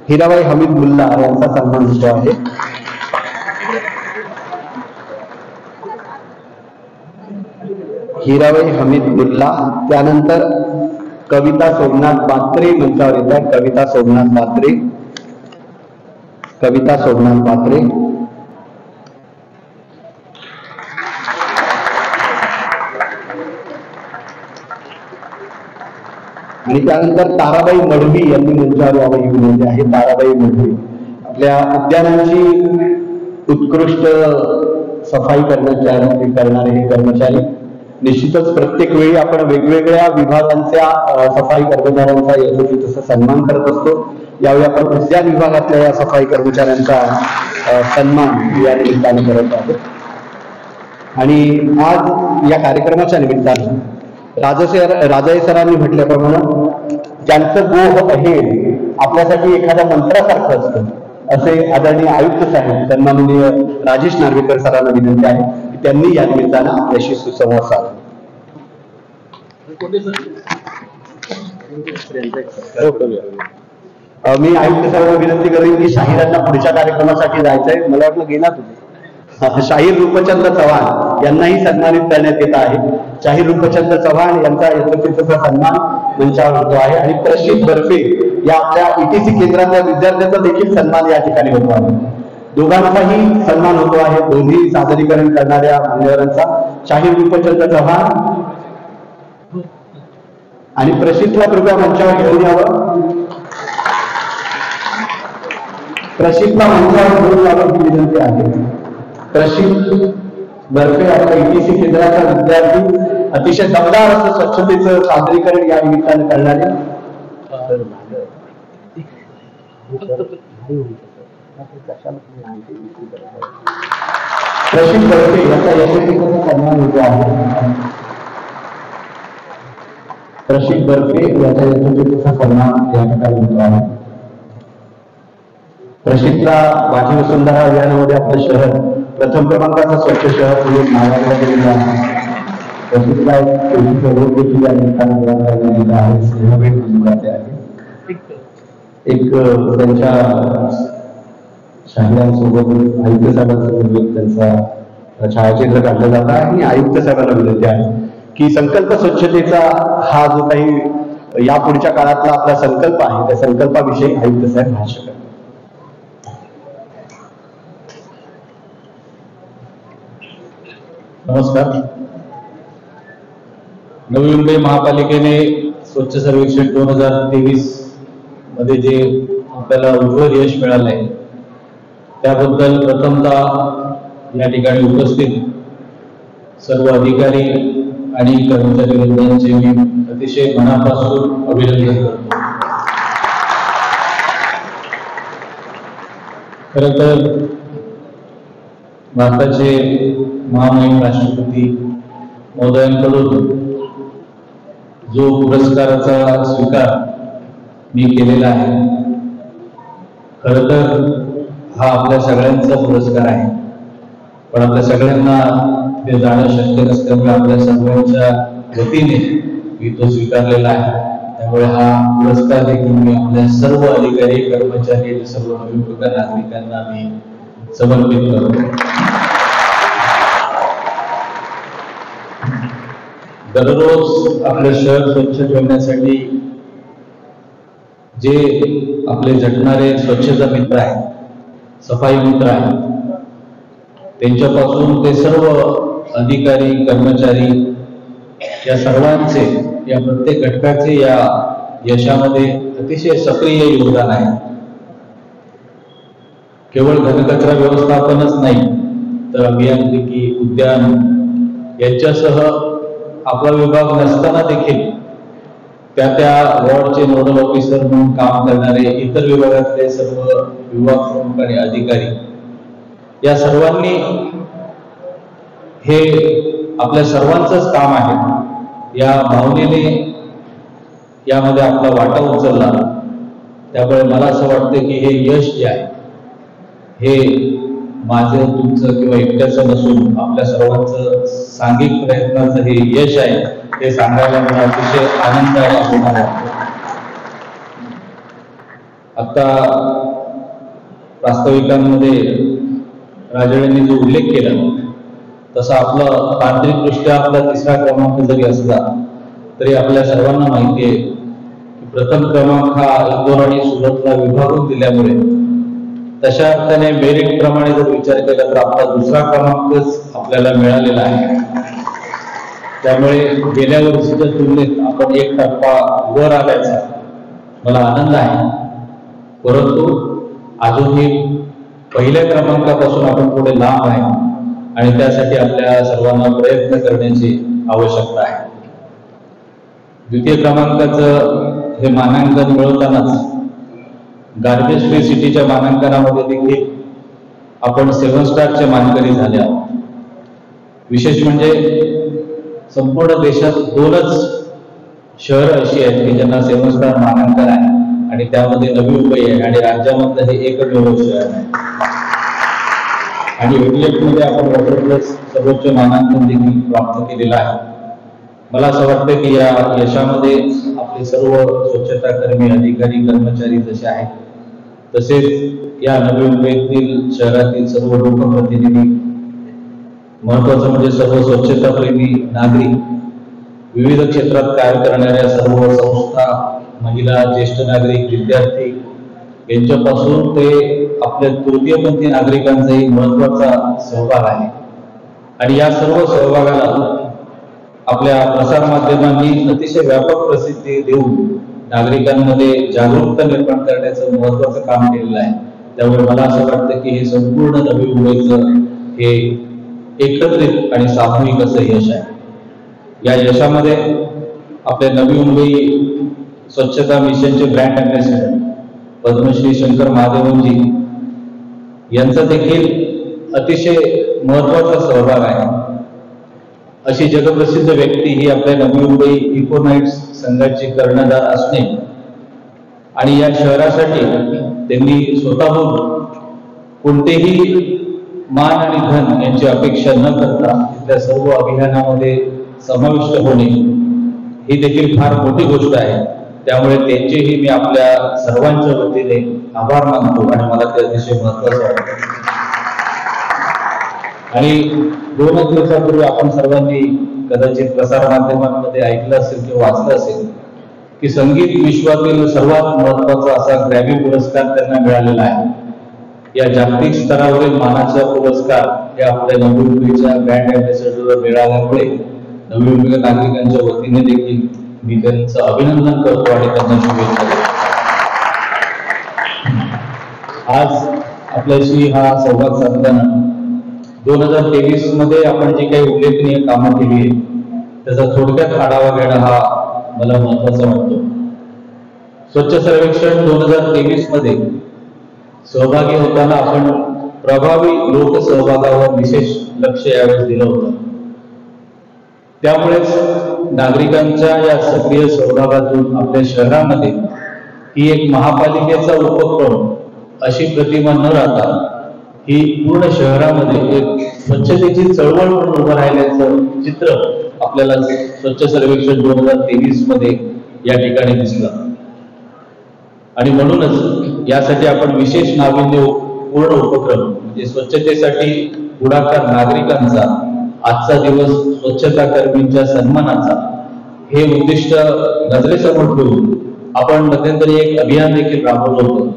Speaker 1: हिराबाई हमीद मुल्ला यांचा सन्मान होतो आहे. हिराबाई हमीद मुल्ला. त्यानंतर कविता सोमनाथ बात्रे मंचावर येत आहेत. कविता सोमनाथ बात्रे. आणि त्यानंतर ताराबाई मडवी यांनी मंचावर यावं ही विनंती आहे. ताराबाई मडवी आपल्या उद्यानांची उत्कृष्ट सफाई करणारे हे कर्मचारी. निश्चितच प्रत्येक वेळी आपण वेगवेगळ्या विभागांच्या सफाई कर्मचाऱ्यांचा यथोचित तसा सन्मान करत असतो. यावेळी आपण उद्यान विभागातल्या या सफाई कर्मचाऱ्यांचा सन्मान या निमित्ताने करत आहोत. आणि आज या कार्यक्रमाच्या निमित्तानं राजाई सरांनी म्हटल्याप्रमाणे ज्यांचं गोह आहे आपल्यासाठी एखाद्या मंत्रासारखं असतं असे आदरणीय आयुक्त साहेब सन्माननीय राजेश नार्वेकर सरांना विनंती आहे की त्यांनी या निमित्तानं आपल्याशी सुसंवाद साधावा. मी आयुक्त साहेबांना विनंती करेन की शाहीरांना पुढच्या कार्यक्रमासाठी जायचंय. मला वाटलं गेला तुम्ही. शाहीर रूपचंद्र चव्हाण यांनाही सन्मानित करण्यात येत आहे. शाहीर रूपचंद्र चव्हाण यांचा यथोचितचा सन्मान मंचावर होतो आहे. आणि प्रशित बर्फे या आपल्या ETC केंद्रातल्या विद्यार्थ्यांचा देखील सन्मान या ठिकाणी होतो आहे. दोघांचाही सन्मान होतो आहे, दोन्ही सादरीकरण करणाऱ्या मान्यवरांचा. शाहीर रूपचंद्र चव्हाण आणि प्रशितला कृपया मंचावर घेऊन यावं. प्रशितला मंचावर घेऊन यावं ही विनंती आहे. प्रशित बर्फे आपल्या ETC केंद्राचा विद्यार्थी अतिशय दमदार असं स्वच्छतेचं सादरीकरण या निमित्ताने करणारे. प्रशित बर्फे याचा यशस्वीचा सन्मान होतो आहे. प्रशित बर्फे याचा यशस्वीचा सन्मान या ठिकाणी होतो आहे. प्रशितला माझी वसुंधरा अभियानामध्ये आपलं शहर प्रथम क्रमांकाचा स्वच्छ शहर म्हणून नावाजलं गेलेलं आहे. प्रशितला देखील या निमित्ताने करण्यात येत आहे. स्नेहभेट दिली जाते आहे. एक त्यांच्या शाहिरांसोबत आयुक्त साहेबांसोबत त्यांचा छायाचित्र काढलं जात आहे. आणि आयुक्त साहेबांना विनंती आहे की संकल्प स्वच्छतेचा हा जो काही यापुढच्या काळातला आपला संकल्प आहे त्या संकल्पाविषयी आयुक्त साहेब भाष्य करतात.
Speaker 4: नमस्कार. नवी मुंबई महापालिकेने स्वच्छ सर्वेक्षण 2023 मध्ये जे आपल्याला उज्ज्वल यश मिळालंय त्याबद्दल प्रथमतः या ठिकाणी उपस्थित सर्व अधिकारी आणि कर्मचारी वृंदांचे मी अतिशय मनापासून अभिनंदन करतो. खरं तर भारताचे महामहिम राष्ट्रपती महोदयांकडून जो पुरस्काराचा स्वीकार मी केलेला आहे खरं तर हा आपल्या सगळ्यांचा पुरस्कार आहे. पण आपल्या सगळ्यांना ते जाणं शक्य नसल्यामुळे आपल्या सर्वांच्या वतीने मी तो स्वीकारलेला आहे. त्यामुळे हा पुरस्कार देखील मी आपल्या सर्व अधिकारी कर्मचारी आणि सर्व नवीन नागरिकांना मी समर्पित करतो. दररोज आपलं शहर स्वच्छ ठेवण्यासाठी जे आपले झटणारे स्वच्छता मित्र आहेत, सफाई मित्र आहेत, त्यांच्यापासून ते सर्व अधिकारी कर्मचारी या सर्वांचे या प्रत्येक घटकाचे या यशामध्ये अतिशय सक्रिय योगदान आहे. केवळ घनकचरा व्यवस्थापनच नाही तर अभियांत्रिकी, उद्यान यांच्यासह आपला विभाग नसताना देखील त्या वॉर्डचे नोडल ऑफिसर म्हणून काम करणारे इतर विभागातले सर्व विभाग प्रमुख आणि अधिकारी या सर्वांनी हे आपल्या सर्वांचंच काम आहे या भावनेने यामध्ये आपला वाटा उचलला. त्यामुळे मला असं वाटतं की हे यश जे आहे हे माझं तुमचं किंवा एकट्याचं नसून आपल्या सर्वांचं सांघिक प्रयत्नाचं हे यश आहे हे सांगायला मला अतिशय आनंद आणि अभिमान वाटतो. आता प्रास्ताविकांमध्ये राजळेंनी जो उल्लेख केला तसा आपला तांत्रिकदृष्ट्या आपला 3रा क्रमांक जरी असला तरी आपल्या सर्वांना माहिती आहे की प्रथम क्रमांक हा इंदोर आणि सुरतला विभागून दिल्यामुळे तशा अर्थाने मेरिट प्रमाणे जर विचार केला तर आपला 2रा क्रमांकच आपल्याला मिळालेला आहे. त्यामुळे गेल्या वर्षीच्या तुलनेत आपण 1 टप्पा वर आल्याचा मला आनंद आहे. परंतु अजूनही पहिल्या क्रमांकापासून आपण थोडे लांब आहे आणि त्यासाठी आपल्या सर्वांना प्रयत्न करण्याची आवश्यकता आहे. द्वितीय क्रमांकाचं हे मानांकन मिळवतानाच गार्बेज फ्री सिटीच्या मानांकनामध्ये देखील आपण 7 स्टारचे मानकरी झाले आहोत. विशेष म्हणजे संपूर्ण देशात 2च शहरं अशी आहेत की ज्यांना 7 स्टार मानांकन आहे आणि त्यामध्ये नवी मुंबई आहे आणि राज्यामधलं हे एकमेव शहर आहे. आणि ADF मध्ये आपण वॉटर प्लस सर्वोच्च मानांकन देखील प्राप्त केलेलं आहे. मला असं वाटतं की या यशामध्ये आपले सर्व स्वच्छता कर्मी, अधिकारी, कर्मचारी जसे आहेत तसेच या नवी मुंबईतील शहरातील सर्व लोकप्रतिनिधी, महत्वाचं म्हणजे सर्व स्वच्छता प्रेमी नागरिक, विविध क्षेत्रात कार्य करणाऱ्या सर्व संस्था, महिला, ज्येष्ठ नागरिक, विद्यार्थी यांच्यापासून ते आपल्या तृतीयपंथी नागरिकांचाही महत्वाचा सहभाग आहे. आणि या सर्व सहभागाला आपल्या प्रसारमाध्यमांनी अतिशय व्यापक प्रसिद्धी देऊन नागरिकांमध्ये जागरूकता निर्माण करण्याचं महत्वाचं काम केलेलं आहे. त्यामुळे मला असं वाटतं की हे संपूर्ण नवी मुंबईचं हे एकत्रित आणि सामूहिक असं यश आहे. या यशामध्ये आपल्या नवी मुंबई स्वच्छता मिशनचे ब्रँड अँबॅसेडर पद्मश्री शंकर महादेवनजी यांचा देखील अतिशय महत्वाचा सहभाग आहे. अशी जगप्रसिद्ध व्यक्ती ही आपल्या नवी मुंबई इकोनाइट्स संघाची कर्णधार असणे आणि या शहरासाठी त्यांनी स्वतःहून कोणतेही मान आणि धन यांची अपेक्षा न करता तिथल्या सर्व अभियानामध्ये समाविष्ट होणे ही देखील फार मोठी गोष्ट आहे. त्यामुळे त्यांचेही मी आपल्या सर्वांच्या वतीने आभार मानतो आणि मला ते अतिशय महत्वाचं वाटतं. आणि 2 दिवसापूर्वी आपण सर्वांनी कदाचित प्रसार माध्यमांमध्ये ऐकलं असेल किंवा वाचलं असेल की संगीत विश्वातील सर्वात महत्वाचा असा ग्रॅमी पुरस्कार त्यांना मिळालेला आहे. या जागतिक स्तरावरील मानाचा पुरस्कार हे आपल्या नवी मुंबईच्या ब्रँड अँबॅसेडरला मिळाल्यामुळे नवी मुंबई नागरिकांच्या वतीने देखील मी त्यांचं अभिनंदन करतो आणि त्यांना शुभेच्छा देतो. आज आपल्याशी हा संवाद साधताना 2023 मध्ये आपण जी काही उल्लेखनीय कामं केली आहे त्याचा थोडक्यात आढावा घेणं हा मला महत्वाचा वाटतो. स्वच्छ सर्वेक्षण 2023 मध्ये सहभागी होताना आपण प्रभावी लोकसहभागावर विशेष लक्ष यावेळेस दिलं होतं. त्यामुळेच नागरिकांच्या या सक्रिय सहभागातून आपल्या शहरामध्ये ही एक महापालिकेचा उपक्रम अशी प्रतिमा न राहता ही पूर्ण शहरामध्ये एक स्वच्छतेची चळवळ म्हणून उभं राहिल्याचं चित्र आपल्याला स्वच्छ सर्वेक्षण 2023 मध्ये या ठिकाणी दिसलं. आणि म्हणूनच यासाठी आपण विशेष नाविन्यपूर्ण उपक्रम म्हणजे स्वच्छतेसाठी पुढाकार नागरिकांचा, आजचा दिवस स्वच्छता कर्मींच्या सन्मानाचा हे उद्दिष्ट नजरेसमोर ठेवून आपण मध्यंतरी एक अभियान देखील राबवलं होतं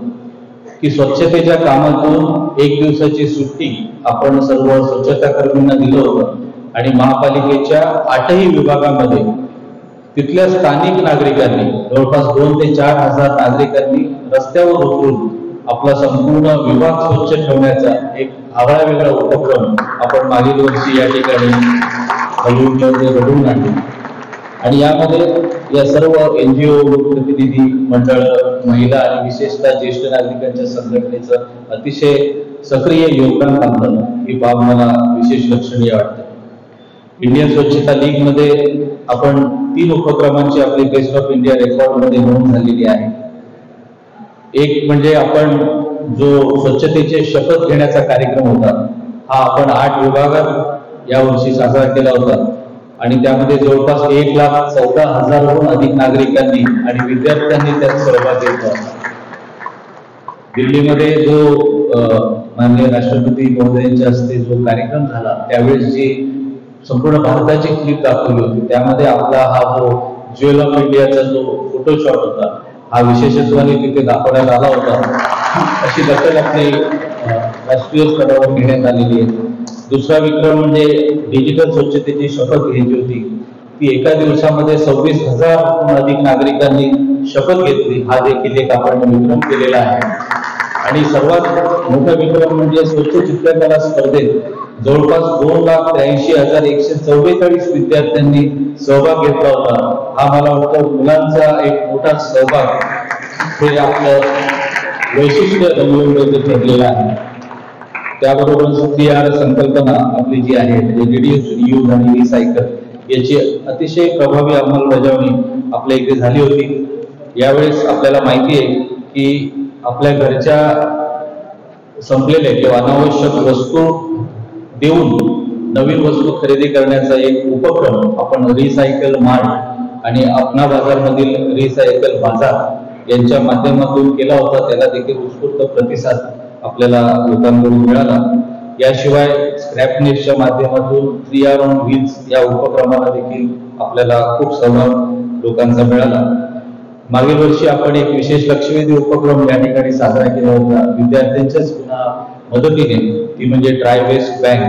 Speaker 4: की स्वच्छतेच्या कामातून 1 दिवसाची सुट्टी आपण सर्व स्वच्छता कर्मींना दिलं होतं आणि महापालिकेच्या 8ही विभागामध्ये तिथल्या स्थानिक नागरिकांनी जवळपास 2 ते 4 हजार नागरिकांनी रस्त्यावर उतरून आपला संपूर्ण विभाग स्वच्छ ठेवण्याचा एक आगळा वेगळा उपक्रम आपण मागील वर्षी या ठिकाणी घडवून आणले. आणि यामध्ये या सर्व NGO, प्रतिनिधी मंडळ, महिला आणि विशेषतः ज्येष्ठ नागरिकांच्या संघटनेचं अतिशय सक्रिय योगदान लागलं ही बाब मला विशेष लक्षणीय वाटते. इंडियन स्वच्छता लीग मध्ये आपण 3 उपक्रमांची आपली बेस्ट ऑफ इंडिया रेकॉर्ड मध्ये नोंद झालेली आहे. एक म्हणजे आपण जो स्वच्छतेचे शपथ घेण्याचा कार्यक्रम होता हा आपण 8 विभागात यावर्षी साजरा केला होता आणि त्यामध्ये जवळपास 1,14,000हून अधिक नागरिकांनी आणि विद्यार्थ्यांनी त्यात सहभाग घेतला. दिल्लीमध्ये जो माननीय राष्ट्रपती महोदयांच्या हस्ते जो कार्यक्रम झाला त्यावेळेस जी संपूर्ण भारताची क्लिप दाखवली होती त्यामध्ये आपला हा जो ज्वेल ऑफ इंडियाचा जो फोटो शॉट होता हा विशेषत्वाने तिथे दाखवण्यात आला होता. अशी दखल आपली राष्ट्रीय स्तरावर घेण्यात आलेली आहे. दुसरा विक्रम म्हणजे डिजिटल स्वच्छतेची शपथ घ्यायची होती ती एका दिवसामध्ये 26,000हून अधिक नागरिकांनी शपथ घेतली. हा देखील एक आपण विक्रम केलेला आहे. आणि सर्वात मोठा विक्रम म्हणजे स्वच्छ चित्रकला स्पर्धेत जवळपास 2,83,144 विद्यार्थ्यांनी सहभाग घेतला होता. हा मला वाटतं मुलांचा एक मोठा सहभाग हे आपलं वैशिष्ट्य नवीन ठरलेलं आहे. त्याबरोबर CR संकल्पना आपली जी आहे रिड्यूस, रियूज आणि रिसायकल याची अतिशय प्रभावी अंमलबजावणी आपल्या इथे झाली होती. यावेळेस आपल्याला माहिती आहे की आपल्या घरच्या संपलेल्या किंवा अनावश्यक वस्तू देऊन नवीन वस्तू खरेदी करण्याचा एक उपक्रम आपण रिसायकल मार्ट आणि अपना बाजारमधील रिसायकल बाजार यांच्या माध्यमातून केला होता. त्याला देखील उत्स्फूर्त प्रतिसाद आपल्याला लोकांकडून मिळाला. याशिवाय स्क्रॅपनेसच्या माध्यमातून 3R ऑन व्हील्स या उपक्रमाला देखील आपल्याला खूप सहभाग लोकांचा मिळाला. मागील वर्षी आपण एक विशेष लक्षवेधी उपक्रम या ठिकाणी साजरा केला होता विद्यार्थ्यांच्याच मदतीने, ती म्हणजे ड्राय वेस्ट बँक.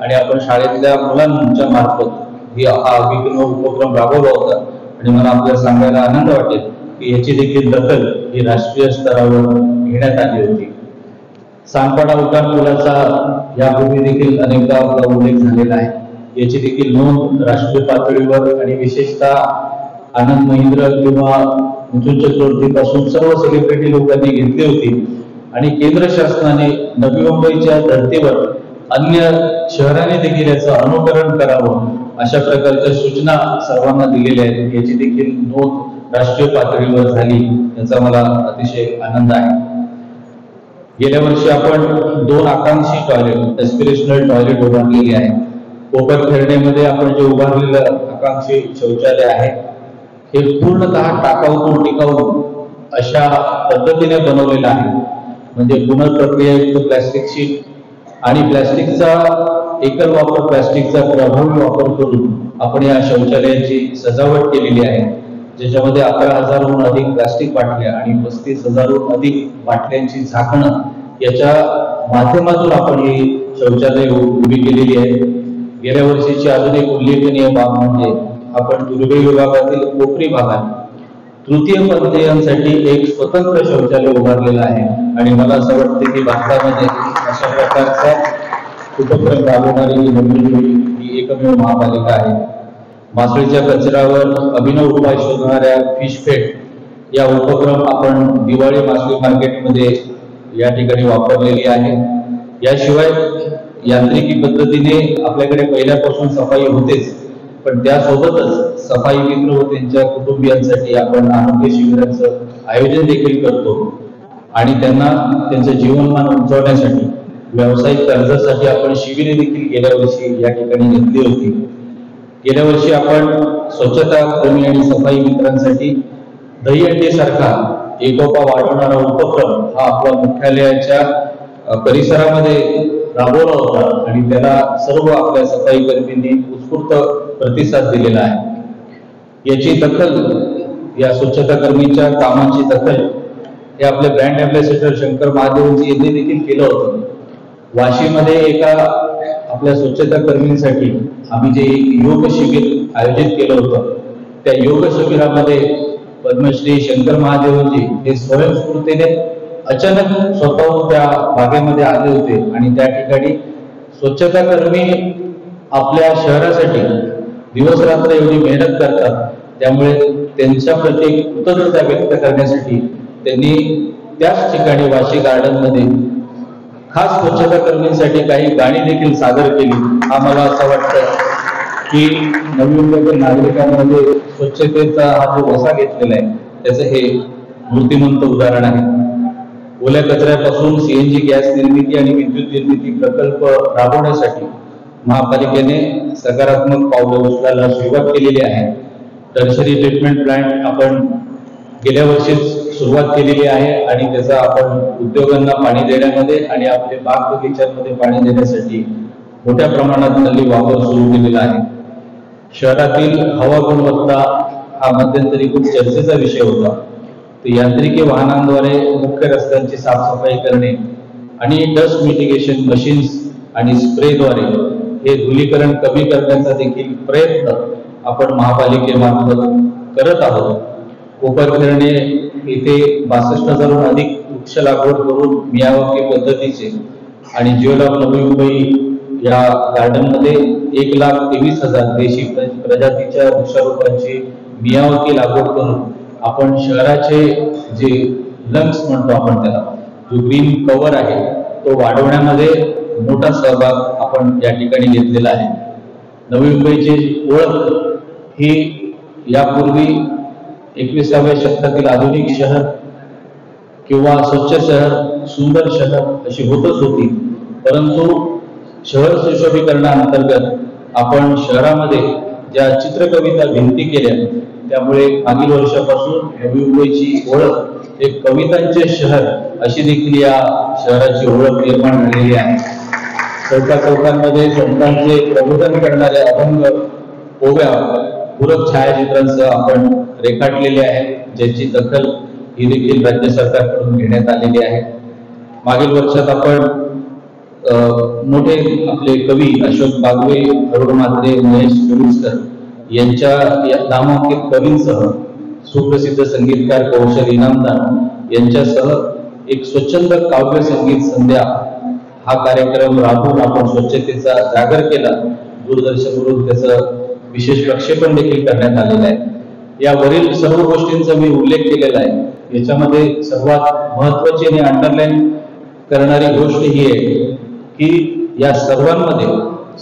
Speaker 4: आणि आपण शाळेतल्या मुलांच्या मार्फत हा अभिनव उपक्रम राबवला होता. आणि मला आपल्याला सांगायला आनंद वाटेल की याची देखील दखल ही राष्ट्रीय स्तरावर घेण्यात आली होती. सांगपाडा उड्डाणपुलाचा यापूर्वी देखील अनेकदा आपला उल्लेख झालेला आहे. याची देखील नोंद राष्ट्रीय पातळीवर आणि विशेषतः आनंद महिंद्र किंवा मिथुन चक्रवर्तीपासून सर्व सेलिब्रिटी लोकांनी घेतली होती. आणि केंद्र शासनाने नवी मुंबईच्या धर्तीवर अन्य शहरांनी देखील याचं अनुकरण करावं अशा प्रकारच्या सूचना सर्वांना दिलेल्या आहेत. याची देखील नोंद राष्ट्रीय पातळीवर झाली, याचा मला अतिशय आनंद आहे. गेल्या वर्षी आपण 2 आकांक्षी टॉयलेट, एस्पिरेशनल टॉयलेट उभारलेली आहे. कोपरखेर्डेमध्ये आपण जे उभारलेलं आकांक्षी शौचालय आहे हे पूर्णतः टाकाऊ टिकाऊ अशा पद्धतीने बनवलेलं आहे. म्हणजे पुनर्प्रक्रियायुक्त प्लॅस्टिक शीट आणि प्लॅस्टिकचा एकल वापर प्लॅस्टिकचा प्रभावी वापर करून आपण या शौचालयाची सजावट केलेली आहे. ज्याच्यामध्ये 11,000हून अधिक प्लास्टिक बाटल्या आणि 35,000हून अधिक बाटल्यांची झाकणं याच्या माध्यमातून आपण ही शौचालय उभी केलेली आहे. गेल्या वर्षीची अजून एक उल्लेखनीय बाब म्हणजे आपण दुर्गम विभागातील कोपरी भागात तृतीयपंथीयांसाठी एक स्वतंत्र शौचालय उभारलेलं आहे. आणि मला असं वाटतं की भारतामध्ये अशा प्रकारचा उपक्रम राबवणारी ही एकमेव महापालिका आहे. मासळीच्या कचऱ्यावर अभिनव उपाय शोधणाऱ्या फिशफेट या उपक्रम आपण दिवाळी मासळी मार्केटमध्ये या ठिकाणी वापरलेली आहे. याशिवाय यांत्रिकी पद्धतीने आपल्याकडे पहिल्यापासून सफाई होतेच, पण त्यासोबतच सफाई मित्र व त्यांच्या कुटुंबियांसाठी आपण आरोग्य शिबिरांचं आयोजन देखील करतो. आणि त्यांना त्यांचं जीवनमान उंचावण्यासाठी व्यावसायिक कर्जासाठी आपण शिबिरे देखील गेल्या वर्षी या ठिकाणी घेतली होती. गेल्या वर्षी आपण स्वच्छता कर्मी आणि सफाई मित्रांसाठी दहीहंडी सारखा एकोपा वाढवणारा उपक्रम हा आपल्या मुख्यालयाच्या परिसरामध्ये राबवला होता. आणि त्याला सर्व आपल्या सफाई कर्मींनी उत्स्फूर्त प्रतिसाद दिलेला आहे. याची दखल, या स्वच्छता कर्मींच्या कामाची दखल हे आपले ब्रँड अँबॅसेडर शंकर महादेवजी यांनी देखील केलं होतं. वाशीमध्ये एका आपल्या स्वच्छता कर्मींसाठी आम्ही जे योग शिबिर आयोजित केलं होतं, त्या योग शिबिरामध्ये पद्मश्री शंकर महादेवजी हे स्वयंस्फूर्तीने अचानक स्वतःहून त्या भागेमध्ये आले होते. आणि त्या ठिकाणी स्वच्छता कर्मी आपल्या शहरासाठी दिवस रात्र एवढी मेहनत करतात, त्यामुळे त्यांच्या प्रती कृतज्ञता व्यक्त करण्यासाठी त्यांनी त्याच ठिकाणी वाशी गार्डन मध्ये खास स्वच्छता कर्मींसाठी काही गाणी देखील सादर केली. हा मला असं वाटतं की नवी मुंबईतील नागरिकांमध्ये स्वच्छतेचा हा जो वसा घेतलेला आहे त्याचं हे मूर्तिमंत उदाहरण आहे. ओल्या कचऱ्यापासून CNG गॅस निर्मिती आणि विद्युत निर्मिती प्रकल्प राबवण्यासाठी महापालिकेने सकारात्मक पावलं उचलायला सुरुवात केलेली आहे. टर्शरी ट्रीटमेंट प्लांट आपण गेल्या वर्षीच सुरुवात केलेली आहे आणि त्याचा आपण उद्योगांना पाणी देण्यामध्ये आणि आपले बाग बगीच्यांमध्ये पाणी देण्यासाठी मोठ्या प्रमाणात हल्ली वापर सुरू केलेला आहे. शहरातील हवा गुणवत्ता हा मध्यंतरी खूप चर्चेचा विषय होता. तर यांत्रिकी वाहनांद्वारे मुख्य रस्त्यांची साफसफाई करणे आणि डस्ट मिटिगेशन मशीन्स आणि स्प्रेद्वारे हे धुलीकरण कमी करण्याचा देखील प्रयत्न आपण महापालिकेमार्फत करत आहोत. कोपरखैरणे येथे 62,000हून अधिक वृक्ष लागवड करून मियावाकी पद्धतीचे आणि ज्वेल ऑफ नवी मुंबई या गार्डनमध्ये 1,23,000 देशी प्रजातीच्या वृक्षारोपांची मियावाकी लागवड करून आपण शहराचे जे लंग्स म्हणतो आपण त्याला, जो ग्रीन कव्हर आहे तो वाढवण्यामध्ये मोठा सहभाग आपण या ठिकाणी घेतलेला आहे. नवी मुंबईची ओळख ही यापूर्वी 21व्या शतकातील आधुनिक शहर किंवा स्वच्छ शहर, सुंदर शहर अशी होतच होती. परंतु शहर सुशोभीकरणाअंतर्गत आपण शहरामध्ये ज्या चित्रकविता भिंती केल्या त्यामुळे मागील वर्षापासून नवी मुंबईची ओळख एक कवितांचे शहर अशी देखील या शहराची ओळख निर्माण झालेली आहे. चौकांमध्ये संतांचे प्रबोधन करणाऱ्या अभंग ओव्या पूरक छायाचित्रांसह आपण रेखाटलेले आहे, ज्याची दखल ही देखील राज्य सरकारकडून घेण्यात आलेली आहे. मागील वर्षात आपण मोठे आपले कवी अशोक बागवे, अरुण म्हात्रे, महेश डुरुसकर यांच्या नामांकित कवींसह सुप्रसिद्ध संगीतकार कौशल इनामदार यांच्यासह एक स्वच्छंद काव्य संगीत संध्या हा कार्यक्रम राबवून आपण स्वच्छतेचा जागर केला. दूरदर्शनवरून त्याचं विशेष प्रक्षेपण देखील करण्यात आलेलं आहे. यावरील सर्व गोष्टींचा मी उल्लेख केलेला आहे. याच्यामध्ये सर्वात महत्वाची आणि अंडरलाईन करणारी गोष्ट ही आहे की या सर्वांमध्ये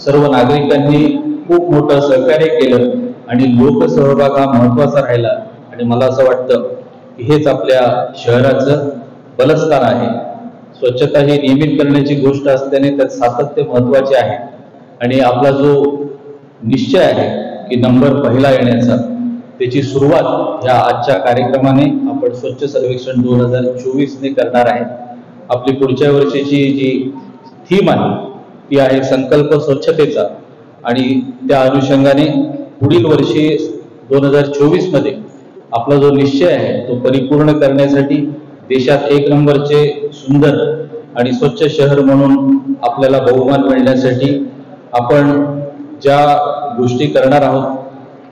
Speaker 4: सर्व नागरिकांनी खूप मोठं सहकार्य केलं आणि लोकसहभाग हा महत्वाचा राहिला. आणि मला असं वाटतं की हेच आपल्या शहराचं बलस्थान आहे. स्वच्छता ही नियमित करण्याची गोष्ट असल्याने त्यात सातत्य महत्वाचे आहे. आणि आपला जो निश्चय आहे की नंबर पहिला येण्याचा, त्याची सुरुवात या आजच्या कार्यक्रमाने आपण स्वच्छ सर्वेक्षण 2024 ने करणार आहे. आपली पुढच्या वर्षीची जी थीम आहे ती आहे संकल्प स्वच्छतेचा. आणि त्या अनुषंगाने पुढील वर्षी 2024 मध्ये आपला जो निश्चय आहे तो परिपूर्ण करण्यासाठी देशात 1 नंबरचे सुंदर आणि स्वच्छ शहर म्हणून आपल्याला बहुमान मिळण्यासाठी आपण ज्या गोष्टी करणार आहोत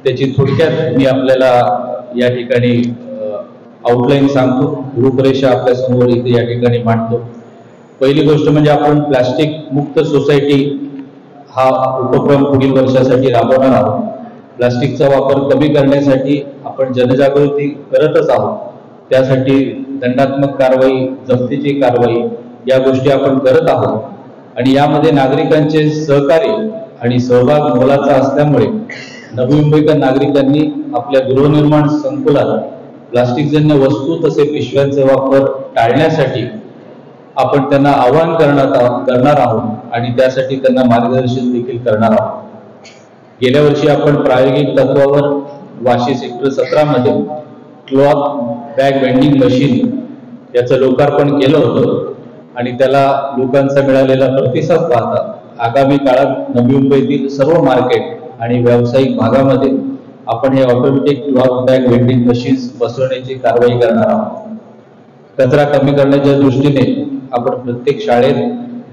Speaker 4: त्याची थोडक्यात मी आपल्याला या ठिकाणी आउटलाईन सांगतो. रूपरेषा आपल्या समोर इथे या ठिकाणी मांडतो. पहिली गोष्ट म्हणजे आपण प्लास्टिक मुक्त सोसायटी हा उपक्रम पुढील वर्षासाठी राबवणार आहोत. प्लास्टिकचा वापर कमी करण्यासाठी आपण जनजागृती करतच आहोत. त्यासाठी दंडात्मक कारवाई, जप्तीची कारवाई या गोष्टी आपण करत आहोत. आणि यामध्ये नागरिकांचे सहकार्य आणि सहभाग मोलाचा असल्यामुळे नवी मुंबईकर नागरिकांनी आपल्या गृहनिर्माण संकुलात प्लास्टिकजन्य वस्तू तसे पिशव्यांचा वापर टाळण्यासाठी आपण त्यांना आवाहन करणार आहोत आणि त्यासाठी त्यांना मार्गदर्शन देखील करणार आहोत. गेल्या वर्षी आपण प्रायोगिक तत्वावर वाशी सेक्टर 17 मध्ये क्लॉथ बॅग वेंडिंग मशीन याचं लोकार्पण केलं होतं आणि त्याला लोकांचा मिळालेला प्रतिसाद पाहता आगामी काळात नवी मुंबईतील सर्व मार्केट आणि व्यावसायिक भागामध्ये आपण हे automatic cloth bag vending machines बसवण्याची कारवाई करणार आहोत. कचरा कमी करण्याच्या दृष्टीने आपण प्रत्येक शाळेत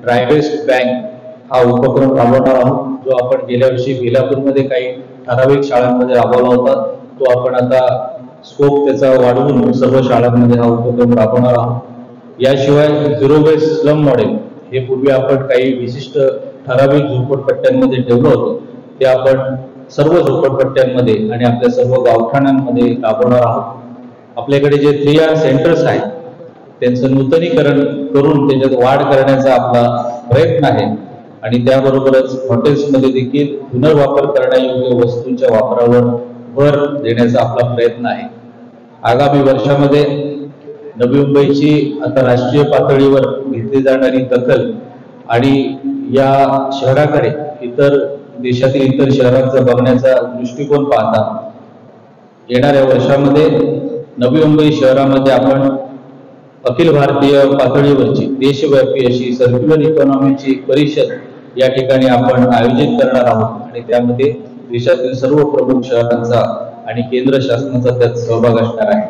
Speaker 4: ड्राय वेस्ट बँक हा उपक्रम राबवणार आहोत, जो आपण गेल्या वर्षी बेलापूरमध्ये काही ठराविक शाळांमध्ये राबवला होता. तो आपण आता स्कोप त्याचा वाढवून सर्व शाळांमध्ये हा उपक्रम राबवणार आहोत. याशिवाय झिरो वेस्ट स्लम मॉडेल हे पूर्वी आपण काही विशिष्ट ठराविक झोपडपट्ट्यांमध्ये ठेवलं होतं, ते आपण सर्व झोपडपट्ट्यांमध्ये आणि आपल्या सर्व गावठाणांमध्ये राबवणार आहोत. आपल्याकडे जे 3R सेंटर्स आहेत त्यांचं नूतनीकरण करून त्याच्यात वाढ करण्याचा आपला प्रयत्न आहे. आणि त्याबरोबरच हॉटेल्समध्ये देखील पुनर्वापर करण्यायोग्य वस्तूंच्या वापरावर भर देण्याचा आपला प्रयत्न आहे. आगामी वर्षामध्ये नवी मुंबईची आता राष्ट्रीय पातळीवर घेतली जाणारी दखल आणि या शहराकडे इतर देशातील इतर शहरांचा बघण्याचा दृष्टिकोन पाहता येणाऱ्या वर्षामध्ये नवी मुंबई शहरामध्ये आपण अखिल भारतीय पातळीवरची देशव्यापी अशी सर्क्युलर इकॉनॉमीची परिषद या ठिकाणी आपण आयोजित करणार आहोत. आणि त्यामध्ये देशातील सर्व प्रमुख शहरांचा आणि केंद्र शासनाचा त्यात सहभाग असणार आहे.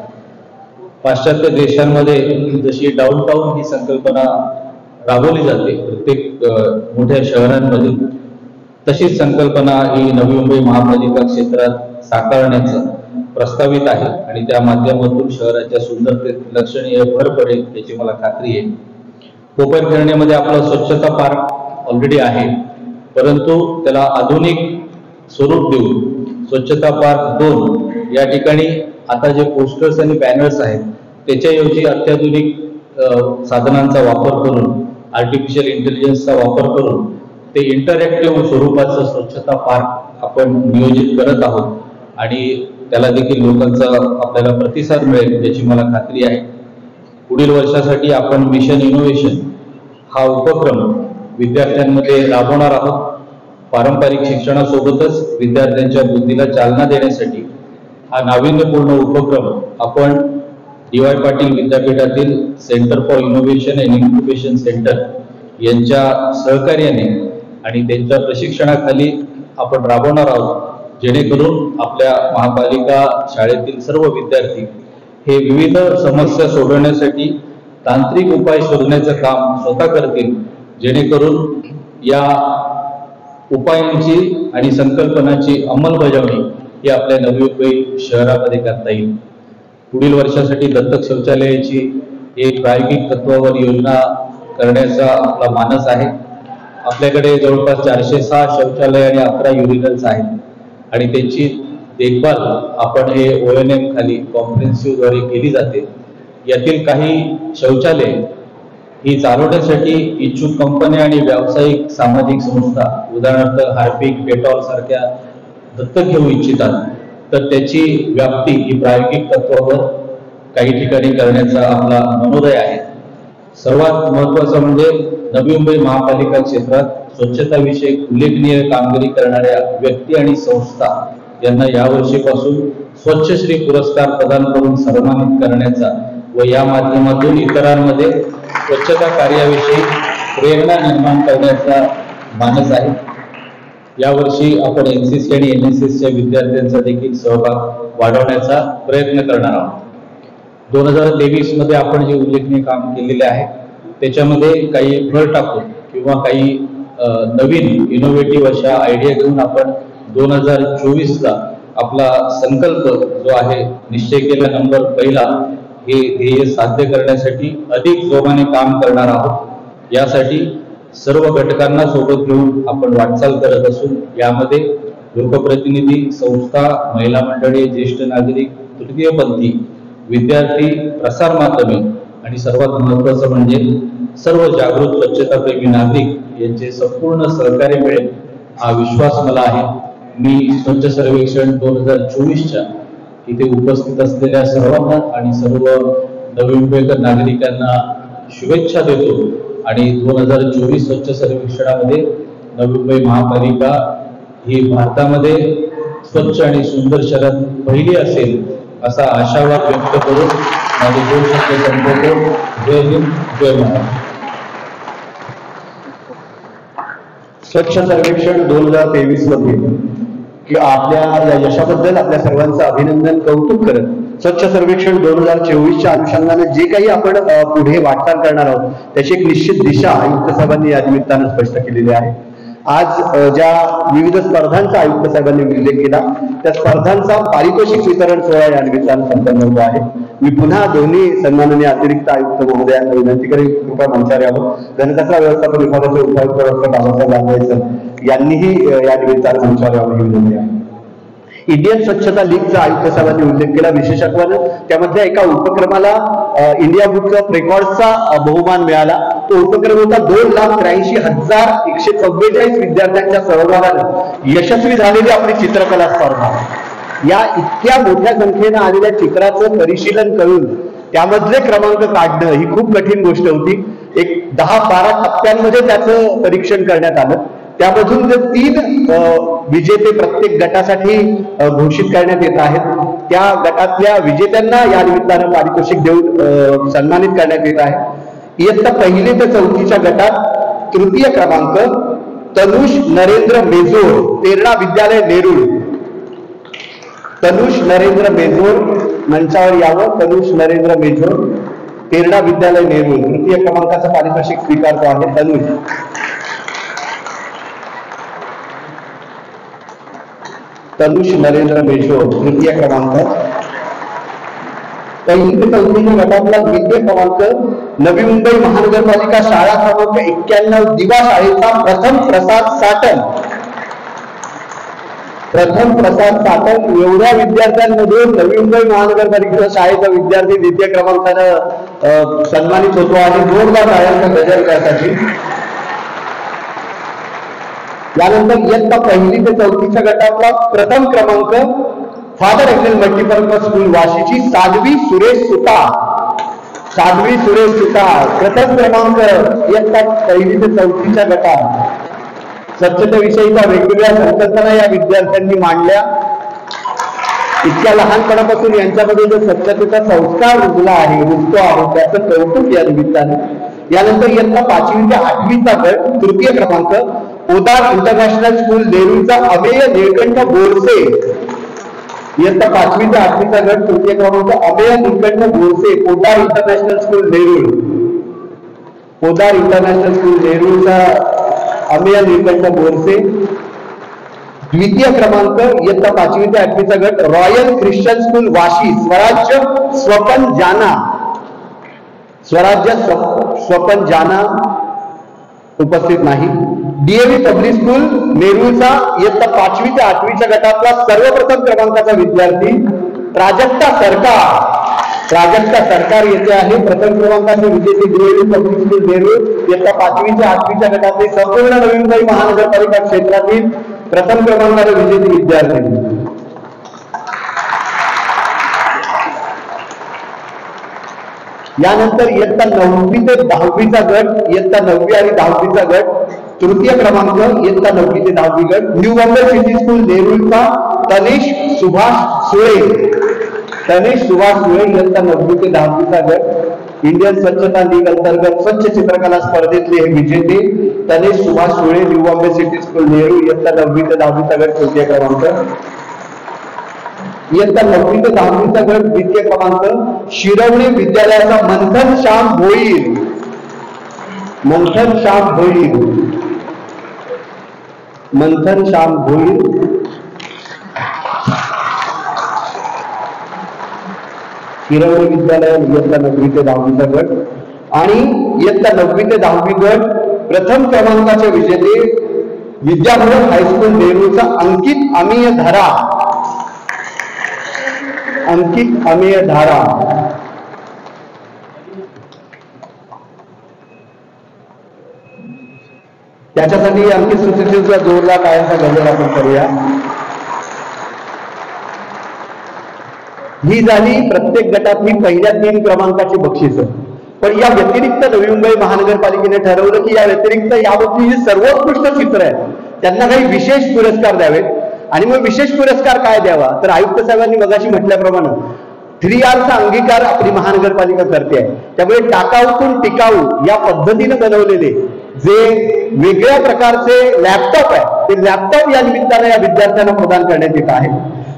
Speaker 4: पाश्चात्य देशांमध्ये जशी डाऊनटाऊन ही संकल्पना राबवली जाते प्रत्येक मोठ्या शहरांमध्ये, तशीच संकल्पना ही नवी मुंबई महापालिका क्षेत्रात साकारण्याचं प्रस्तावित आहे आणि त्या माध्यमातून शहराच्या सुंदरतेत लक्षणीय भर पडेल याची मला खात्री आहे. कोपर खेळण्यामध्ये आपला स्वच्छता पार्क ऑलरेडी आहे, परंतु त्याला आधुनिक स्वरूप देऊन स्वच्छता पार्क 2 या ठिकाणी आता जे पोस्टर्स आणि बॅनर्स आहेत त्याच्याऐवजी अत्याधुनिक साधनांचा वापर करून, आर्टिफिशियल इंटेलिजन्सचा वापर करून ते इंटरॅक्टिव्ह स्वरूपाचं स्वच्छता पार्क आपण नियोजित करत आहोत आणि त्याला देखील लोकांचा आपल्याला प्रतिसाद मिळेल याची मला खात्री आहे. पुढील वर्षासाठी आपण मिशन इनोव्हेशन हा उपक्रम विद्यार्थ्यांमध्ये राबवणार आहोत. पारंपरिक शिक्षणासोबतच विद्यार्थ्यांच्या बुद्धीला चालना देण्यासाठी हा नाविन्यपूर्ण उपक्रम आपण DY पाटील विद्यापीठातील centre for innovation and incubation centre यांच्या सहकार्याने आणि त्यांच्या प्रशिक्षणाखाली आपण राबवणार आहोत, जेणेकरून आपल्या महापालिका शाळेतील सर्व विद्यार्थी हे विविध समस्या सोडवण्यासाठी तांत्रिक उपाय शोधण्याचं काम स्वतः करतील, जेणेकरून या उपायांची आणि संकल्पनांची अंमलबजावणी ही आपल्या नवी मुंबई शहरामध्ये करता येईल. पुढील वर्षासाठी दत्तक शौचालयाची एक प्रायोगिक तत्वावर योजना करण्याचा आपला मानस आहे. आपल्याकडे जवळपास 406 शौचालय आणि 11 युरिनल्स आहेत आणि त्यांची देखभाल आपण हे ONM खाली कॉम्प्रिहेन्सिव्ह द्वारे केली जाते. यातील काही शौचालय ही चालवण्यासाठी इच्छुक कंपन्या आणि व्यावसायिक सामाजिक संस्था, उदाहरणार्थ हार्पिक, डेटॉल सारख्या दत्तक घेऊ इच्छितात, तर त्याची व्याप्ती ही प्रायोगिक तत्वावर काही ठिकाणी करण्याचा आपला मनोदय आहे. सर्वात महत्त्वाचं म्हणजे नवी मुंबई महापालिका क्षेत्रात स्वच्छताविषयक उल्लेखनीय कामगिरी करणाऱ्या व्यक्ती आणि संस्था यांना यावर्षीपासून स्वच्छश्री पुरस्कार प्रदान करून सन्मानित करण्याचा व या माध्यमातून इतरांमध्ये स्वच्छता कार्याविषयी प्रेरणा निर्माण करण्याचा मानस आहे. यावर्षी आपण NCC आणि NSSच्या विद्यार्थ्यांचा देखील सहभाग वाढवण्याचा प्रयत्न करणार आहोत. 2023 मध्ये आपण जे उल्लेखनीय काम केलेले आहे त्याच्यामध्ये काही भर टाकून किंवा काही नवीन इनोव्हेटिव्ह अशा आयडिया घेऊन आपण 2024ला आपला संकल्प जो आहे निश्चय केला नंबर पहिला, हे ध्येय साध्य करण्यासाठी अधिक जोमाने काम करणार आहोत. यासाठी सर्व घटकांना सोबत घेऊन आपण वाटचाल करत असून यामध्ये लोकप्रतिनिधी, संस्था, महिला मंडळी, ज्येष्ठ नागरिक, तृतीयपंथी, विद्यार्थी, प्रसार माध्यमे आणि सर्वात महत्त्वाचं म्हणजे सर्व जागृत स्वच्छताप्रेमी नागरिक यांचे संपूर्ण सहकार्य मिळेल हा विश्वास मला आहे. मी स्वच्छ सर्वेक्षण 2024च्या इथे उपस्थित असलेल्या सर्वांना आणि सर्व नवी मुंबईकर नागरिकांना शुभेच्छा देतो आणि 2024 स्वच्छ सर्वेक्षणामध्ये नवी मुंबई महापालिका ही भारतामध्ये स्वच्छ आणि सुंदर शहरात पहिली असेल असा आशावाद व्यक्त करून माझे 2 शब्द संपवतो. जय हिंद, जय महाराष्ट्र.
Speaker 1: स्वच्छ सर्वेक्षण 2023 मध्ये आपल्या या यशाबद्दल आपल्या सर्वांचं अभिनंदन, कौतुक करत स्वच्छ सर्वेक्षण 2024च्या अनुषंगाने जे काही आपण पुढे वाटचाल करणार आहोत त्याची एक निश्चित दिशा आयुक्त साहेबांनी या निमित्तानं स्पष्ट केलेली आहे. आज ज्या विविध स्पर्धांचा आयुक्त साहेबांनी उल्लेख केला त्या स्पर्धांचा पारितोषिक वितरण सोहळा या निमित्तानं संपन्न होतो आहे. मी पुन्हा दोन्ही सन्माननीय अतिरिक्त आयुक्त महोदयांना विनंती करेन कृपा मंचावर यावं. घनकचरा व्यवस्थापन विभागाचे उपायुक्त डॉक्टर बाबासाहेब आंबेडकर यांनीही या निमित्तानं मंचावर यावं ही विनंती आहे. इंडियन स्वच्छता लीगचा आयुक्त साहेबांनी उल्लेख केला. विशेषत्वानं त्यामधल्या एका उपक्रमाला इंडिया बुक ऑफ रेकॉर्डचा बहुमान मिळाला. तो उपक्रम होता 2,83,144 विद्यार्थ्यांच्या सहभागानं यशस्वी झालेली आपली चित्रकला स्पर्धा. या इतक्या मोठ्या संख्येनं आलेल्या चित्राचं परिशीलन करून त्यामधले क्रमांक काढणं ही खूप कठीण गोष्ट होती. एक 10-12 टप्प्यांमध्ये त्याचं परीक्षण करण्यात आलं. त्यामधून जे 3 विजेते प्रत्येक गटासाठी घोषित करण्यात येत आहेत. त्या गटातल्या विजेत्यांना या निमित्तानं पारितोषिक देऊन सन्मानित करण्यात येत आहे. इयत्ता 1ली ते 4थीच्या गटात तृतीय क्रमांक तनुष नरेंद्र मेजोर, तेरणा विद्यालय नेरुळ. तनुष नरेंद्र मेजोर मंचावर यावं. तनुष नरेंद्र मेजोर, तेरणा विद्यालय नेरुळ तृतीय क्रमांकाचं पारितोषिक स्वीकारतो आहे तनुष. तनुष नरेंद्र बेशो तृतीय क्रमांक. पहिली ते चौथीच्या गटातला द्वितीय क्रमांक नवी मुंबई महानगरपालिका शाळा क्रमांक 91 दिवा शाळेचा प्रथम प्रसाद साटन. प्रथम प्रसाद साटन एवढ्या विद्यार्थ्यांमधून नवी मुंबई महानगरपालिकेच्या शाळेचा विद्यार्थी द्वितीय क्रमांकानं सन्मानित होतो आणि जोरदार टाळ्यांचा गजर त्यासाठी. यानंतर इयत्ता पहिली ते चौथीच्या गटातला प्रथम क्रमांक फादर एंजल मल्टीपर्पज स्कूल वाशीची साध्वी सुरेश सुतार. साध्वी सुरेश सुतार प्रथम क्रमांक इयत्ता पहिली ते चौथीच्या गटात. स्वच्छतेविषयीच्या वेगवेगळ्या संकल्पना या विद्यार्थ्यांनी मांडल्या. इतक्या लहानपणापासून यांच्यामध्ये जो स्वच्छतेचा संस्कार रुजला आहे रुजतो आहे त्याचं कौतुक या निमित्ताने. यानंतर इयत्ता 5वी ते 8वीचा गट तृतीय क्रमांक पोदार इंटरनॅशनल स्कूल नेरूळचा अमेय निळकंठ बोरसे. इयत्ता 5वी ते 8वीचा गट तृतीय क्रमांक Amey Nilkanth Borse Podar international school Nerul. Podar international school नेरूळचा अमेय निळकंठ बोरसे. द्वितीय क्रमांक इयत्ता 5वी ते 8वीचा गट रॉयल ख्रिश्चन स्कूल वाशी स्वराज्य स्वपन जाना. स्वराज्य स्वपन जाना उपस्थित नाही. डीएव्ही पब्लिक स्कूल नेरूळचा इयत्ता 5वी ते 8वीच्या गटातला सर्वप्रथम क्रमांकाचा विद्यार्थी प्राजक्ता सरकार. प्राजक्ता सरकार येथे आहे. प्रथम क्रमांकाचे विजेते डीएव्ही पब्लिक स्कूल नेरूळ इयत्ता 5वी ते 8वीच्या गटातले संपूर्ण नवी मुंबई महानगरपालिका क्षेत्रातील प्रथम क्रमांकाचे विजेते विद्यार्थी. यानंतर इयत्ता 9वी ते 10वीचा गट इयत्ता 9वी आणि 10वीचा गट तृतीय क्रमांक इयत्ता 9वी ते 10वी गट न्यू बॉम्बे सिटी स्कूल नेरूळचा तनेश सुभाष सुळे. तनेश सुभाष सुळे इयत्ता 9वी ते 10वीचा गट इंडियन स्वच्छता लीग अंतर्गत स्वच्छ चित्रकला स्पर्धेतले हे विजेते Tanesh Subhash Sule new Bombay city school Nerul इयत्ता 9वी ते 10वीचा गट तृतीय क्रमांक. इयत्ता 9वी ते 10वीचा गट द्वितीय क्रमांक शिरवणे विद्यालयाचा मंथन श्याम भोईर. मंथन श्याम भोईर. मंथन श्याम भोईर. शिरवणे विद्यालय इयत्ता 9वी ते 10वीचा गट आणि इयत्ता 9वी ते 10वी गट प्रथम क्रमांकाचे विजेते विद्याभवन हायस्कूल नेरूळचा अंकित अमेय धारा. अंकित अमेय धारा. त्याच्यासाठी अंकित सुशिक्षेचा जोरदार टाळ्यांचा गजर आपण करूया. ही झाली प्रत्येक गटातली पहिल्या 3 क्रमांकाची बक्षिसं. पण या व्यतिरिक्त नवी मुंबई महानगरपालिकेने ठरवलं की या व्यतिरिक्त यावर्षी जे सर्वोत्कृष्ट चित्र आहे त्यांना काही विशेष पुरस्कार द्यावेत. आणि मग विशेष पुरस्कार काय द्यावा तर आयुक्त साहेबांनी मगाशी म्हटल्याप्रमाणे 3Rचा अंगीकार आपली महानगरपालिका करते आहे. त्यामुळे टाकाऊतून टिकाऊ या पद्धतीने बनवलेले जे वेगळ्या प्रकारचे लॅपटॉप आहे ते लॅपटॉप या निमित्ताने या विद्यार्थ्यांना प्रदान करण्यात येत आहे.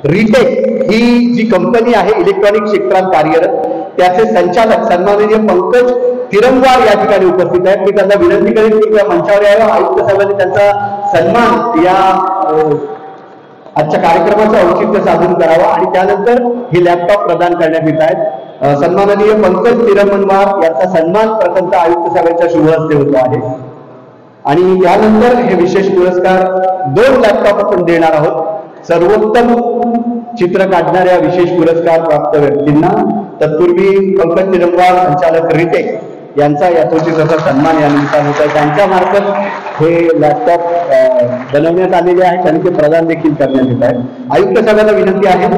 Speaker 1: रिटेक ही जी कंपनी आहे इलेक्ट्रॉनिक क्षेत्रात कार्यरत त्याचे संचालक सन्माननीय पंकज तिरंगवार या ठिकाणी उपस्थित आहेत. मी त्यांना विनंती करेन की त्या मंचावर यावं. आयुक्त साहेबांनी त्यांचा सन्मान या आजच्या कार्यक्रमाचं औचित्य साधून करावा आणि त्यानंतर हे लॅपटॉप प्रदान करण्यात येत आहेत. सन्माननीय पंकज तिरंगवार यांचा सन्मान प्रथमतः आयुक्त साहेबांच्या शुभ हस्ते होतो आहे आणि त्यानंतर हे विशेष पुरस्कार 2 लॅपटॉप आपण देणार आहोत. सर्वोत्तम चित्र काढणाऱ्या विशेष पुरस्कार प्राप्त व्यक्तींना तत्पूर्वी पंकज तिरंगवार संचालक रिटेक यांचा यथोचित सन्मान या निमित्ताने होत आहे. त्यांच्या मार्फत हे लॅपटॉप बनवण्यात आलेले आहेत आणि ते प्रदान देखील करण्यात येत आहेत. आयुक्त साहेबांना विनंती आहे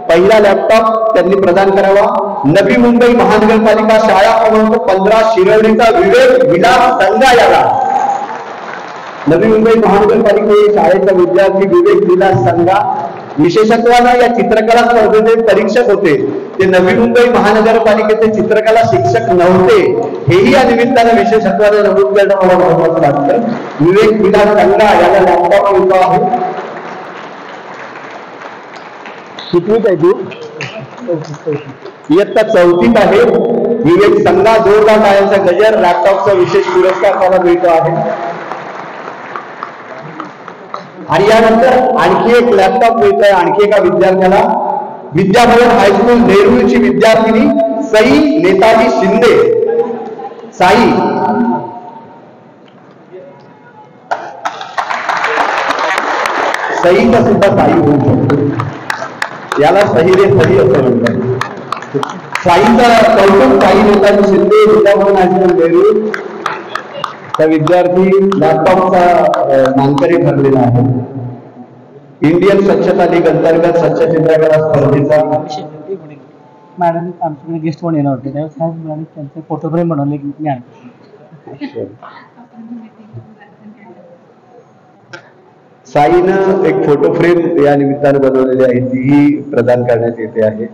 Speaker 1: पहिला लॅपटॉप त्यांनी प्रदान करावा. नवी मुंबई महानगरपालिका शाळा क्रमांक 15 शिरवणीचा विवेक विलास संघा याला. नवी मुंबई महानगरपालिके शाळेचा विद्यार्थी विवेक विलास संघा विशेषत्वानं या चित्रकला स्पर्धेचे परीक्षक होते. ते नवी मुंबई महानगरपालिकेचे चित्रकला शिक्षक नव्हते हेही या निमित्तानं विशेषत्वानं नमूद करणं मला महत्वाचं वाटतं. विवेक विलास संघा याला लॅपटॉप मिळतो आहे. कितवीत आहे तू? इयत्ता 4थीत आहे. विवेक संघा जोरदार टाळ्यांचा गजर. लॅपटॉपचा विशेष पुरस्कार त्याला मिळतो आहे. आणि यानंतर आणखी एक लॅपटॉप मिळतोय आणखी एका विद्यार्थ्याला. विद्याभवन हायस्कूल नेरूळची विद्यार्थिनी सई नेताजी शिंदे. साई सईचा सुद्धा साई होऊ शकतो. याला सही रे सही असं म्हणतात. साईचा कौतुक साई नेताजी शिंदे विद्याभवन हायस्कूल नेरूळ. त्या विद्यार्थी लॅपटॉपचा मानकरी ठरलेला आहे. इंडियन स्वच्छता लीग अंतर्गत स्वच्छ चित्रकला स्पर्धेचा
Speaker 5: मॅडम आमच्याकडे गेस्ट पण येणार होते त्यावेळेस साहेब मॅडम त्यांचे फोटो फ्रेम बनवले मी
Speaker 1: साईनं एक फोटो फ्रेम या निमित्तानं बनवलेली आहे तीही प्रदान करण्यात येते आहे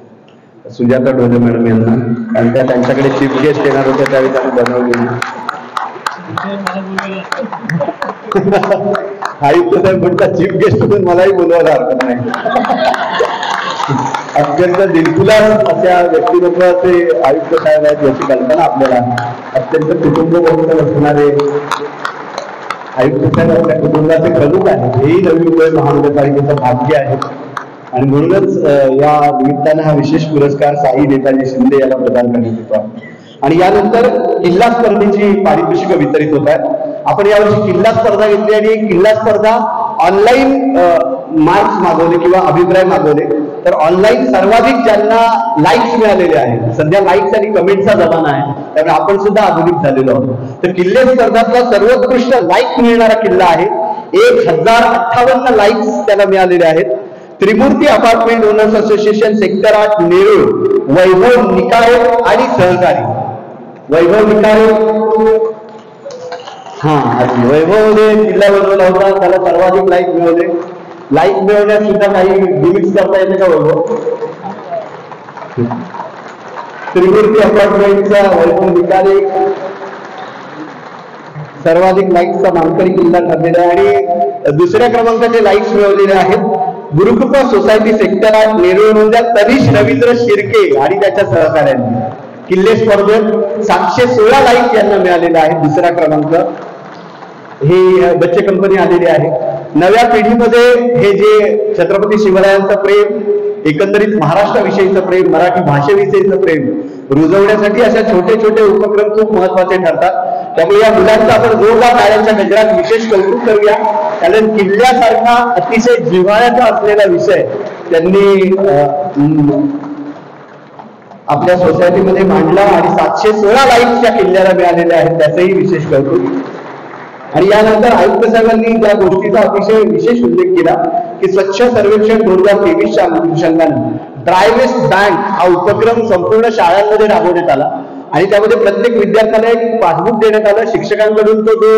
Speaker 1: सुजाता डोले मॅडम यांना. कारण त्या त्यांच्याकडे चीफ गेस्ट येणार होत्या त्यावेळी त्यांनी बनवलेली. आयुक्त साहेब म्हणतात चीफ गेस्ट म्हणून मलाही बोलवायला हरकत नाही. अत्यंत दिलखुलास अशा व्यक्तिमत्वाचे आयुक्त साहेब आहेत याची कल्पना आपल्याला. अत्यंत कुटुंबबद्ध असणारे आयुक्त साहेब आपल्या कुटुंबाचे प्रमुख आहेत. हेही नवी मुंबई महानगरपालिकेचं भाग्य आहे आणि म्हणूनच या निमित्तानं हा विशेष पुरस्कार साई नेताजी शिंदे याला प्रदान करण्यात येतो आहे. आणि यानंतर किल्ला स्पर्धेची पारितोषिकं वितरित होत आहेत. आपण यावर्षी किल्ला स्पर्धा घेतली आणि किल्ला स्पर्धा ऑनलाईन मार्क्स मागवले किंवा अभिप्राय मागवले. तर ऑनलाईन सर्वाधिक ज्यांना लाईक्स मिळालेले आहेत. सध्या लाईक्स आणि कमेंटचा जमाना आहे त्यामुळे आपण सुद्धा आधुनिक झालेलो आहोत. तर किल्ले स्पर्धातला सर्वोत्कृष्ट लाईक मिळणारा किल्ला आहे. 1058 लाईक्स त्याला मिळालेले आहेत. Trimurti apartment owners association sector 8 Nerul Vaibhav Nikale आणि सहकारी. वैभव निकाळे वैभवने किल्ला बनवला होता त्याला सर्वाधिक लाईक मिळवले. लाईक मिळवण्यात सुद्धा काही लिमिट्स करता येते का वैभव? त्रिमूर्ती अपार्टमेंटचा वैभव निकाळे सर्वाधिक लाईक्सचा मानकरी किल्ला ठरलेला आहे आणि दुसऱ्या क्रमांकाचे लाईक्स मिळवलेले आहेत. गुरुकृपा सोसायटी सेक्टर 8 नेरूळ मधल्या तनिष रवींद्र शिर्के आणि त्याच्या सहकार्यांनी. किल्ले स्पर्धेत 716 लाईक यांना मिळालेला आहे. दुसरा क्रमांक ही बच्चे कंपनी आलेली आहे. नव्या पिढीमध्ये हे जे छत्रपती शिवरायांचं प्रेम एकंदरीत महाराष्ट्राविषयीचं प्रेम मराठी भाषेविषयीचं प्रेम रुजवण्यासाठी अशा छोटे छोटे उपक्रम खूप महत्वाचे ठरतात. त्यामुळे या मुलांचा आपण जोरदार टाळ्यांच्या गजरात विशेष कौतुक करूया. कारण किल्ल्यासारखा अतिशय जिव्हाळ्याचा असलेला विषय त्यांनी आपल्या सोसायटीमध्ये मांडला आणि 716 लाईक्स या किल्ल्याला मिळालेल्या आहेत त्याचंही विशेष कौतुक. आणि यानंतर आयुक्त साहेबांनी त्या गोष्टीचा अतिशय विशेष उल्लेख केला की स्वच्छ सर्वेक्षण 2023च्या अनुषंगाने ड्रायवेस्ट बँक हा उपक्रम संपूर्ण शाळांमध्ये राबवण्यात आला आणि त्यामध्ये प्रत्येक विद्यार्थ्याला एक पासबुक देण्यात आलं. शिक्षकांकडून तो जो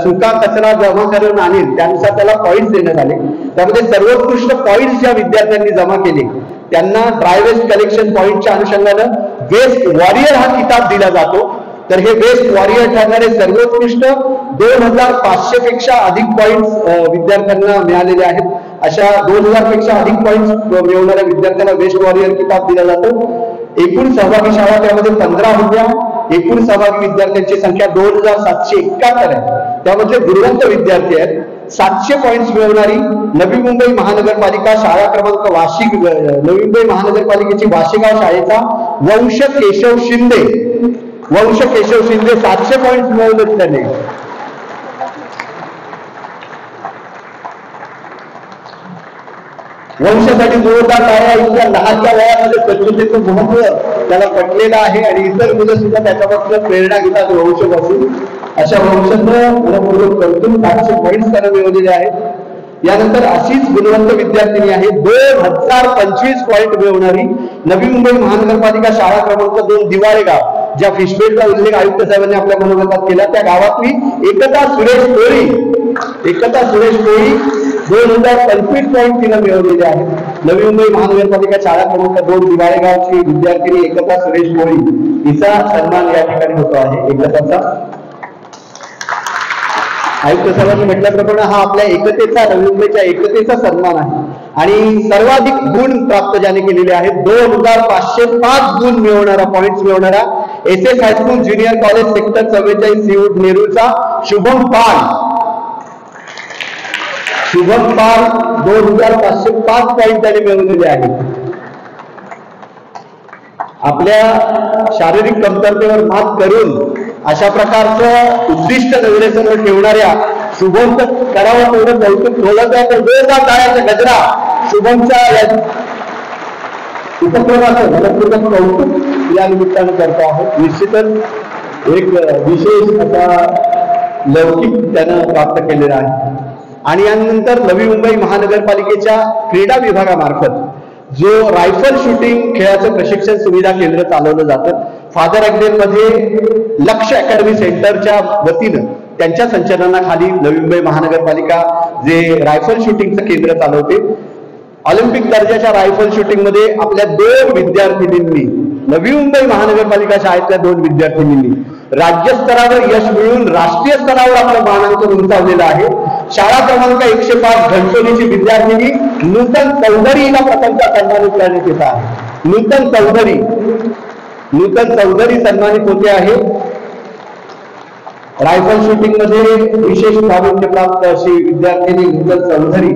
Speaker 1: सुका कचरा जमा करून आणेल त्यानुसार त्याला पॉईंट्स देण्यात आले. त्यामध्ये सर्वोत्कृष्ट पॉईंट्स ज्या विद्यार्थ्यांनी जमा केले त्यांना ड्राय वेस्ट कलेक्शन पॉईंटच्या अनुषंगानं वेस्ट वॉरियर हा किताब दिला जातो. तर हे वेस्ट वॉरियर ठरणारे सर्वोत्कृष्ट 2500 पेक्षा अधिक पॉईंट्स विद्यार्थ्यांना मिळालेले आहेत. अशा 2000 पेक्षा अधिक पॉईंट्स मिळवणाऱ्या विद्यार्थ्यांना वेस्ट वॉरियर किताब दिला जातो. एकूण सहभागी शाळा त्यामध्ये 15 होत्या. एकूण सहभागी विद्यार्थ्यांची संख्या 2771 आहे. त्यामध्ये गुणवंत विद्यार्थी आहेत. 700 पॉईंट्स मिळवणारी नवी मुंबई महानगरपालिका शाळा क्रमांक वाशिक नवी मुंबई महानगरपालिकेची वाशेगाव शाळेचा वंश केशव शिंदे 700 पॉईंट्स मिळवले त्याने. वंशासाठी जोरदार टाळ्या. इतक्या लहानच्या वयामध्ये स्वच्छतेचं महत्व त्याला पटलेलं आहे आणि इतर मुलं सुद्धा त्याच्यापासून प्रेरणा घेतात वंशपासून. अशा वंशाचं मनपूर्वक कौतुक 700 पॉईंट्स त्याला मिळवलेले आहेत. यानंतर अशीच गुणवंत विद्यार्थिनी आहे 2025 पॉईंट मिळवणारी नवी मुंबई महानगरपालिका शाळा क्रमांक 2 दिवाळे गाव ज्या फिशबेडचा उल्लेख आयुक्त साहेबांनी आपल्या मनोगतात केला त्या गावातली एकता सुरेश कोळी 2025 पॉईंट तिला मिळवलेले आहेत. नवी मुंबई महानगरपालिका शाळा क्रमांक 2 दिवाळे गावची विद्यार्थिनी एकता सुरेश कोळी हिचा सन्मान या ठिकाणी होतो आहे. एकताचा आयुक्त साहेबांनी म्हटल्याप्रमाणे हा आपल्या एकतेचा नवी मुंबईच्या एकतेचा सन्मान आहे आणि सर्वाधिक गुण प्राप्त ज्याने केलेले आहेत 2505 गुण मिळवणारा पॉईंट्स मिळवणारा SS high school junior college sector 44 नेरूळचा शुभम पाल शुभम पाल 2505 पॉईंट त्याने मिळवलेले आहेत. आपल्या शारीरिक कमतरतेवर मात करून अशा प्रकारचं उद्दिष्ट नजरेसमोर ठेवणाऱ्या शुभमचं करावं तेवढं कौतुक बोलत आहे. तर जोरदार टाळ्याचा गजरा शुभमच्या उपक्रमाचं मनपूर्वक कौतुक या निमित्तानं करतो आहोत. निश्चितच एक विशेष असा लौकिक त्यानं प्राप्त केलेला आहे. आणि यानंतर नवी मुंबई महानगरपालिकेच्या क्रीडा विभागामार्फत जो रायफल शूटिंग खेळाचं प्रशिक्षण सुविधा केंद्र चालवलं जातं, फादर मध्ये लक्ष अकॅडमी सेंटरच्या वतीनं त्यांच्या संचालनाखाली नवी मुंबई महानगरपालिका जे रायफल शूटिंगचं केंद्र चालवते, ऑलिम्पिक दर्जाच्या रायफल शूटिंग मध्ये आपल्या 2 विद्यार्थिनींनी, नवी मुंबई महानगरपालिका शाळेतल्या 2 विद्यार्थिनींनी राज्यस्तरावर यश मिळवून राष्ट्रीय स्तरावर आपलं मानांकन उंचावलेलं आहे. शाळा क्रमांक 105 घंटोलीची विद्यार्थिनी नूतन चौधरी हिला प्रथमचा सन्मानित करण्यात येत आहे. नूतन चौधरी सन्मानित होते आहे. रायफल शूटिंग मध्ये विशेष प्रावीण्य प्राप्त अशी विद्यार्थिनी नूतन चौधरी,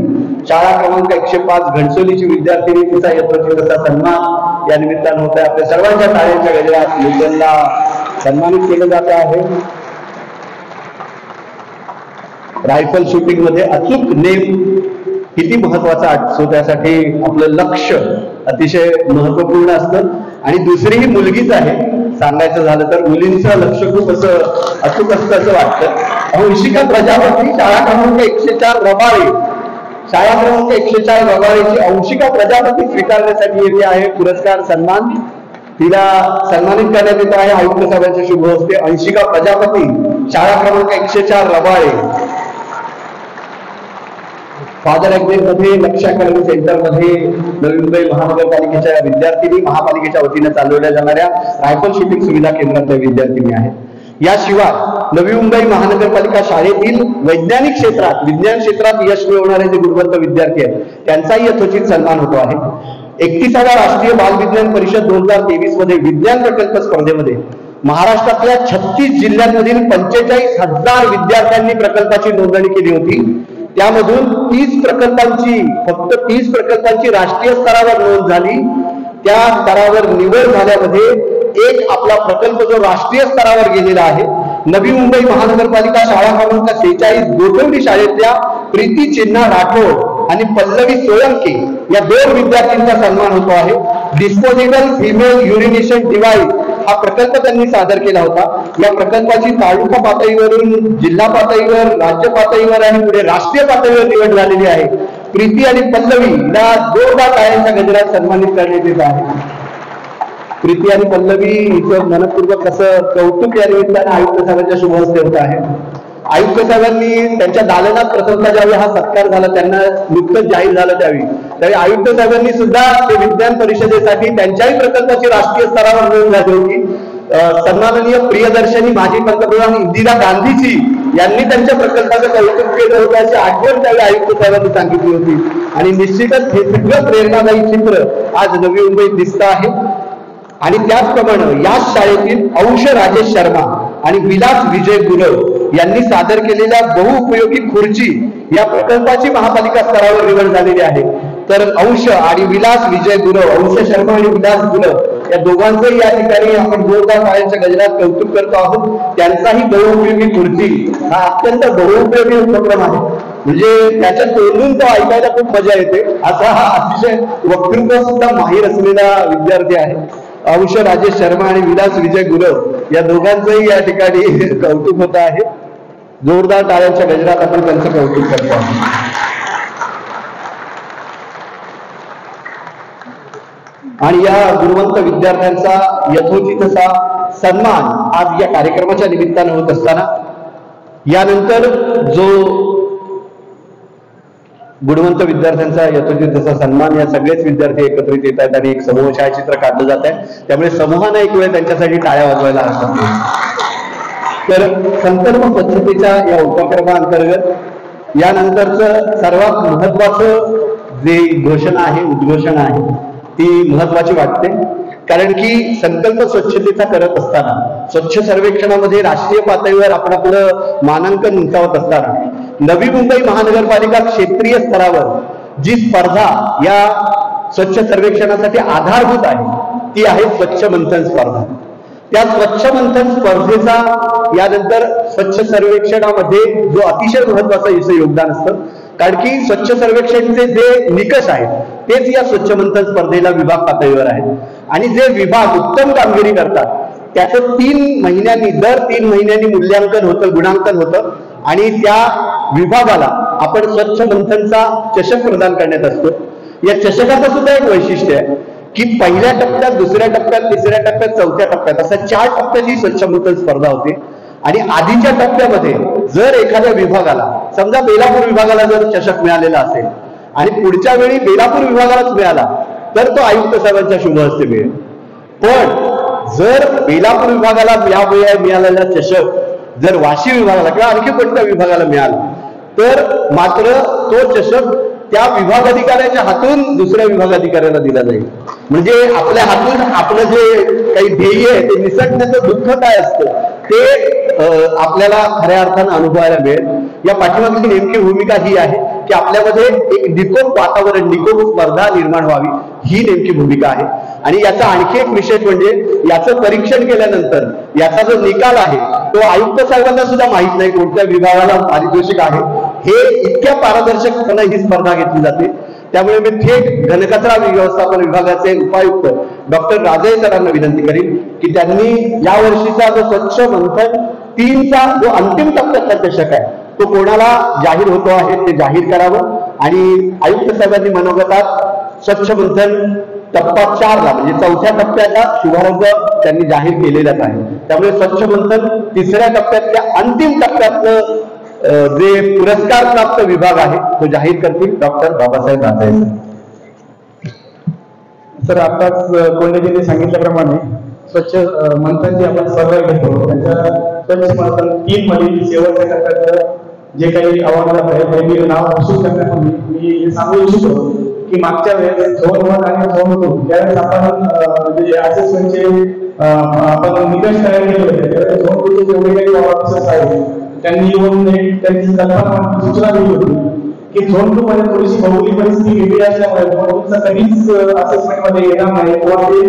Speaker 1: शाळा क्रमांक 105 घणसोलीची विद्यार्थिनी, तिचा यशस्वी सन्मान या निमित्तानं होत आहे. आपल्या सर्वांच्या टाळ्यांच्या गजरात नूतनला सन्मानित केलं जात आहे. रायफल शूटिंग मध्ये अचूक नेम किती महत्वाचा असतो त्यासाठी आपलं लक्ष अतिशय महत्वपूर्ण असतं. आणि दुसरी ही मुलगीच आहे. सांगायचं झालं तर मुलींचं लक्ष खूप असं अचूक असतं असं वाटतं. अंशिका प्रजापती, शाळा क्रमांक 104 रबाळे, शाळा क्रमांक 104 रबाळेची अंशिका प्रजापती स्वीकारण्यासाठी येते आहे. पुरस्कार सन्मान तिला सन्मानित करण्यात येत आहे आयुक्त साहेबांच्या शुभ हस्ते. अंशिका प्रजापती, शाळा क्रमांक 104 रबाळे, फादर मध्ये लक्ष अकॅडमी सेंटरमध्ये नवी मुंबई महानगरपालिकेच्या विद्यार्थिनी, महापालिकेच्या वतीने चालवल्या जाणाऱ्या रायफल शूटिंग सुविधा केंद्रातल्या विद्यार्थिनी आहेत. याशिवाय नवी मुंबई महानगरपालिका शाळेतील वैज्ञानिक क्षेत्रात, विज्ञान क्षेत्रात यश मिळवणारे जे गुणवंत विद्यार्थी आहेत त्यांचाही यथोचित सन्मान होतो आहे. 31वा राष्ट्रीय बालविज्ञान परिषद 2023 मध्ये विज्ञान प्रकल्प स्पर्धेमध्ये महाराष्ट्रातल्या 36 जिल्ह्यांमधील 45,000 विद्यार्थ्यांनी प्रकल्पाची नोंदणी केली होती. त्यामधून 30 प्रकल्पांची, फक्त 30 प्रकल्पांची राष्ट्रीय स्तरावर नोंद झाली. त्या स्तरावर निवड झाल्यामध्ये एक आपला प्रकल्प जो राष्ट्रीय स्तरावर गेलेला आहे. नवी मुंबई महानगरपालिका शाळा क्रमांक 46 गोठवडी शाळेतल्या प्रीती चिन्हा राठोड आणि पल्लवी सोळंके या 2 विद्यार्थ्यांचा सन्मान होतो आहे. डिस्पोजेबल फिमेल युरिनेशन डिव्हाइस हा प्रकल्प त्यांनी सादर केला होता. या प्रकल्पाची तालुका पातळीवरून जिल्हा पातळीवर, राज्य पातळीवर आणि पुढे राष्ट्रीय पातळीवर निवड झालेली आहे. प्रीती आणि पल्लवी या जोरदार टाळ्यांच्या गजरात सन्मानित करण्यात येत आहे. प्रीती आणि पल्लवी इथं मनपूर्वक असं कौतुक या निमित्तानं आयुक्त साहेबांच्या शुभ हस्ते होत आहे. आयुक्त साहेबांनी त्यांच्या दालनात प्रथमतः ज्यावेळी हा सत्कार झाला, त्यांना नुकतंच जाहीर झालं त्यावेळी आयुक्त साहेबांनी सुद्धा ते विज्ञान परिषदेसाठी त्यांच्याही प्रकल्पाची राष्ट्रीय स्तरावर नोंद झाली होती. सन्माननीय प्रियदर्शनी माजी पंतप्रधान इंदिरा गांधीजी यांनी त्यांच्या प्रकल्पाचं कौतुक केलं होतं अशी आठवण त्यावेळी आयुक्त साहेबांनी सांगितली होती. आणि निश्चितच हे सगळं प्रेरणादायी चित्र आज नवी मुंबईत दिसतं आहे. आणि त्याचप्रमाणे या शाळेतील अंश राजेश शर्मा आणि विलास विजय गुरव यांनी सादर केलेल्या बहुउपयोगी खुर्ची या प्रकल्पाची महापालिका स्तरावर निवड झालेली आहे. तर अंश आणि विलास विजय गुरव, अंश शर्मा आणि विलास गुरव या दोघांचंही या ठिकाणी आपण जोरदार टाळ्यांच्या गजरात कौतुक करतो आहोत. त्यांचाही बहुउपयोगी खुर्ची हा अत्यंत बहुउपयोगी उपक्रम आहे. म्हणजे त्याच्या तोंडून तो ऐकायला खूप मजा येते. असा हा अतिशय वक्तृत्व सुद्धा माहीर असलेला विद्यार्थी आहे. अंश राजेश शर्मा आणि विलास विजय गुरव या दोघांचंही या ठिकाणी कौतुक होत आहे. जोरदार टाळ्यांच्या गजरात आपण त्यांचं कौतुक करतो आहोत. आणि या गुणवंत विद्यार्थ्यांचा यथोचित असा सन्मान आज या कार्यक्रमाच्या निमित्तानं होत असताना, यानंतर जो गुणवंत विद्यार्थ्यांचा यथोचित असा सन्मान, या सगळेच विद्यार्थी एकत्रित येत आहेत आणि एक समूह छायाचित्र काढलं जात आहे. त्यामुळे समूहानं एक वेळ त्यांच्यासाठी टाळ्या वाजवायला हरकत नाही. तर संकल्प स्वच्छतेच्या या उपक्रमाअंतर्गत यानंतरचं सर्वात महत्वाचं जे घोषणा आहे, उद्घोषण आहे, ती महत्वाची वाटते. कारण की संकल्प स्वच्छतेचा करत असताना, स्वच्छ सर्वेक्षणामध्ये राष्ट्रीय पातळीवर आपण आपलं मानांकन उंचावत असताना नवी मुंबई महानगरपालिका क्षेत्रीय स्तरावर जी स्पर्धा या स्वच्छ सर्वेक्षणासाठी आधारभूत आहे ती आहे स्वच्छ मंथन स्पर्धा. त्या स्वच्छ मंथन स्पर्धेचा यानंतर स्वच्छ सर्वेक्षणामध्ये जो अतिशय महत्वाचं याचं योगदान असतं, कारण की स्वच्छ सर्वेक्षणचे जे निकष आहेत तेच या स्वच्छ मंथन स्पर्धेला विभाग पातळीवर आहेत. आणि जे विभाग उत्तम कामगिरी करतात त्याचं दर 3 महिन्यांनी मूल्यांकन होतं, गुणांकन होतं आणि त्या विभागाला आपण स्वच्छ मंथनचा चषक प्रदान करण्यात असतो. या चषकाचं सुद्धा एक वैशिष्ट्य आहे की पहिल्या टप्प्यात, दुसऱ्या टप्प्यात, तिसऱ्या टप्प्यात, चौथ्या टप्प्यात अशा 4 टप्प्याची स्वच्छ मंथन स्पर्धा होते. आणि आधीच्या टप्प्यामध्ये जर एखाद्या विभागाला, समजा बेलापूर विभागाला जर चषक मिळालेला असेल आणि पुढच्या वेळी बेलापूर विभागालाच मिळाला तर तो आयुक्त साहेबांच्या शुभ हस्ते मिळेल. पण जर बेलापूर विभागाला यावेळी मिळालेला चषक जर वाशी विभागाला किंवा आणखी कोणत्या विभागाला मिळाला तर मात्र तो चषक त्या विभागाधिकाऱ्याच्या हातून दुसऱ्या विभागाधिकाऱ्याला दिला जाईल. म्हणजे आपल्या हातून आपलं जे काही ध्येय आहे ते निसटण्याचं दुःख काय असतं ते आपल्याला खऱ्या अर्थानं अनुभवायला मिळेल. या पाठीमागची नेमकी भूमिका ही आहे की आपल्यामध्ये एक निकोप वातावरण, निकोप स्पर्धा निर्माण व्हावी, ही नेमकी भूमिका आहे. आणि याचा आणखी एक विशेष म्हणजे याचं परीक्षण केल्यानंतर याचा जो निकाल आहे तो आयुक्त साहेबांना सुद्धा माहित नाही कोणत्या विभागाला पारितोषिक आहे. हे इतक्या पारदर्शकपणे ही स्पर्धा घेतली जाते. त्यामुळे मी थेट घनकचरा व्यवस्थापन विभागाचे उपायुक्त डॉक्टर राजे सरांना विनंती करीन की त्यांनी यावर्षीचा जो स्वच्छ मंथन 3चा जो अंतिम टप्प्यातला चषक आहे तो कोणाला जाहीर होतो आहे ते जाहीर करावं. आणि आयुक्त साहेबांनी मनोगतात स्वच्छ मंथन टप्पा 4ला म्हणजे 4थ्या टप्प्याचा शुभारंभ त्यांनी जाहीर केलेलाच आहे. त्यामुळे स्वच्छ मंथन 3ऱ्या टप्प्यातल्या अंतिम टप्प्यातलं जे पुरस्कार प्राप्त विभाग आहे तो जाहीर करतील डॉक्टर बाबासाहेब राजे.
Speaker 3: सर, आताच कोंडेजींनी सांगितल्याप्रमाणे स्वच्छ मंथन जे आपण स्पर्धा घेतो त्याच्या स्वच्छ मंथन 3 मध्ये शेवटच्या टप्प्याचं जे काही आव्हान आहे ते मी नाव घोषित करण्यापूर्वी मी हे सांगू इच्छितो की मागच्या वेळेस झोन 1 आणि झोन 2 त्यावेळेस आपण म्हणजे असेसमेंटचे आपण निकष तयार केले होते. त्यावेळेस झोन 2 चे जेवढे काही ऑफिसर्स आहेत त्यांनी येऊन त्यांची कल्पना सूचना दिली होती की झोन 2 मध्ये थोडीशी भौगोलिक परिस्थिती वेगळी असल्यामुळे झोन 2 चा कधीच असेसमेंट मध्ये येणार नाही किंवा ते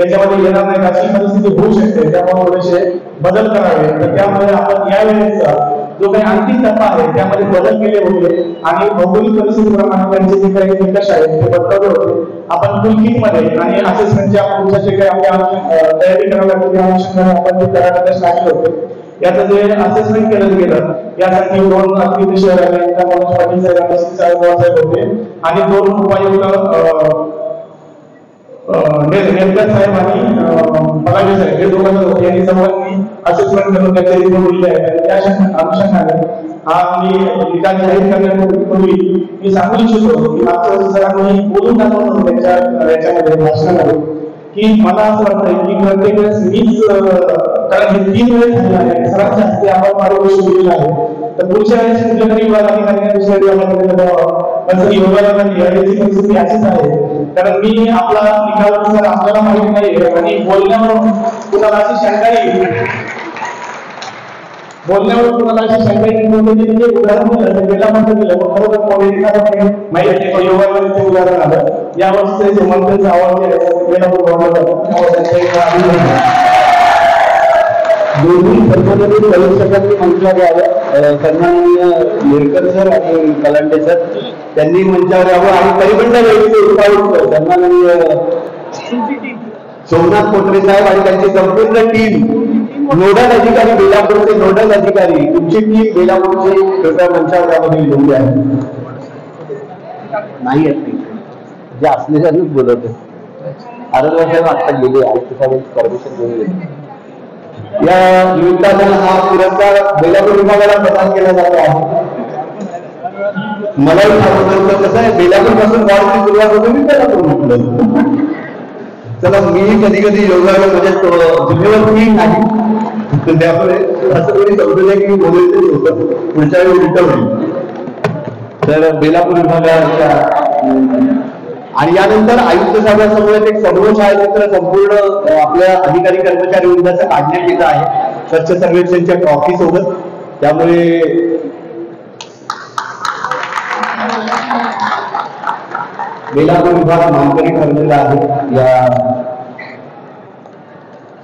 Speaker 3: याच्यामध्ये येणार नाही अशी परिस्थिती होऊ शकते. त्यामुळे थोडेसे बदल करावे. तर त्यामुळे आपण यावेळेचा जो काही अंतिम टप्पा आहे त्यामध्ये बदल केले होते आणि भौगोलिक परिस्थितीप्रमाणे त्यांचे जे काही निकष आहेत ते बदलले होते. आपण फुल किट मध्ये आणि असेसमेंटच्या पुढच्या जे काही आपल्या तयारी करावी लागते त्या अनुषंगाने आपण ते करायला लागले होते. याचं जे असेसमेंट केलं गेलं यासाठी 2 अतिथी शहर पाटील साहेब होते आणि 2 उपायुक्त नेमकर साहेब आणि पलागे साहेब हे दोघांना होते. यांनी सर्वांनी असेसमेंट करून त्याचे रिपोर्ट दिले आहेत. त्या अनुषंगाने हा मी निकाल जाहीर करण्यापूर्वी मी सांगू इच्छितो की मागच्या वर्षी सरांनी बोलून दाखवलं होतं त्यांच्या याच्यामध्ये भाषणामध्ये की मला असं वाटतं की प्रत्येक वेळेस मीच, कारण हे 3 वेळेस झालेलं आहे सरांच्या हस्ते आपण पारितोषिक दिलेलं आहे. तर पुढच्या वेळेस कुठल्यातरी विभागाधिकारी दुसऱ्या विभागामध्ये योगाची परिस्थिती अशीच आहे. कारण मी आपला निकालानुसार आपल्याला माहित नाही आणि बोलण्यावर कुणाला अशी शंका येईल म्हणजे उदाहरण दिलं गेल्यामध्ये दिलं खरोखर पॉलिटिक्स माहिती आहे योगाचे उदाहरण आलं. या वर्षीचे मंत्र्यांचा आवाज
Speaker 1: दोन्ही सर्वजणी परीक्षकांनी मंचावर यावं. सन्माननीय नेरकर सर आणि कलांडे सर त्यांनी मंचावर यावं आणि परिमंडळ उपायुक्त सन्माननीय सोमनाथ कोटरे साहेब आणि त्यांची संपूर्ण टीम, नोडल अधिकारी बेलापूरचे नोडल अधिकारी, तुमची टीम बेलापूरचे कृपया मंचावर यामध्ये विनंती आहे. नाही येत जे असलेल्यानंच बोलवते. आरोग्य साहेब आता गेले आयुक्त साहेब परमिशन घेऊन गेले. या निमित्तानं हा पुरस्कार बेलापूर विभागाला प्रदान केला जातो आहे. मलाही सांगतो कसं आहे, बेलापूर पासून वाढची सुरुवात होते मी बेलापूर म्हटलं. चला मीही कधी कधी योगाला म्हणजे जिल्ह्यावरती नाही त्यामुळे असं कोणी समजलं की बोलायचं होतं पुढच्या वेळी उलट होईल. तर बेलापूर विभागाच्या आणि यानंतर आयुक्त साहेबांसमोर एक समूह छायाचित्र संपूर्ण आपल्या अधिकारी कर्मचारी वृंदाचं काढण्यात येत आहे स्वच्छ सर्वेक्षणच्या ट्रॉफी सोबत. त्यामुळे बेलापूर विभाग मानकरी ठरलेला आहे या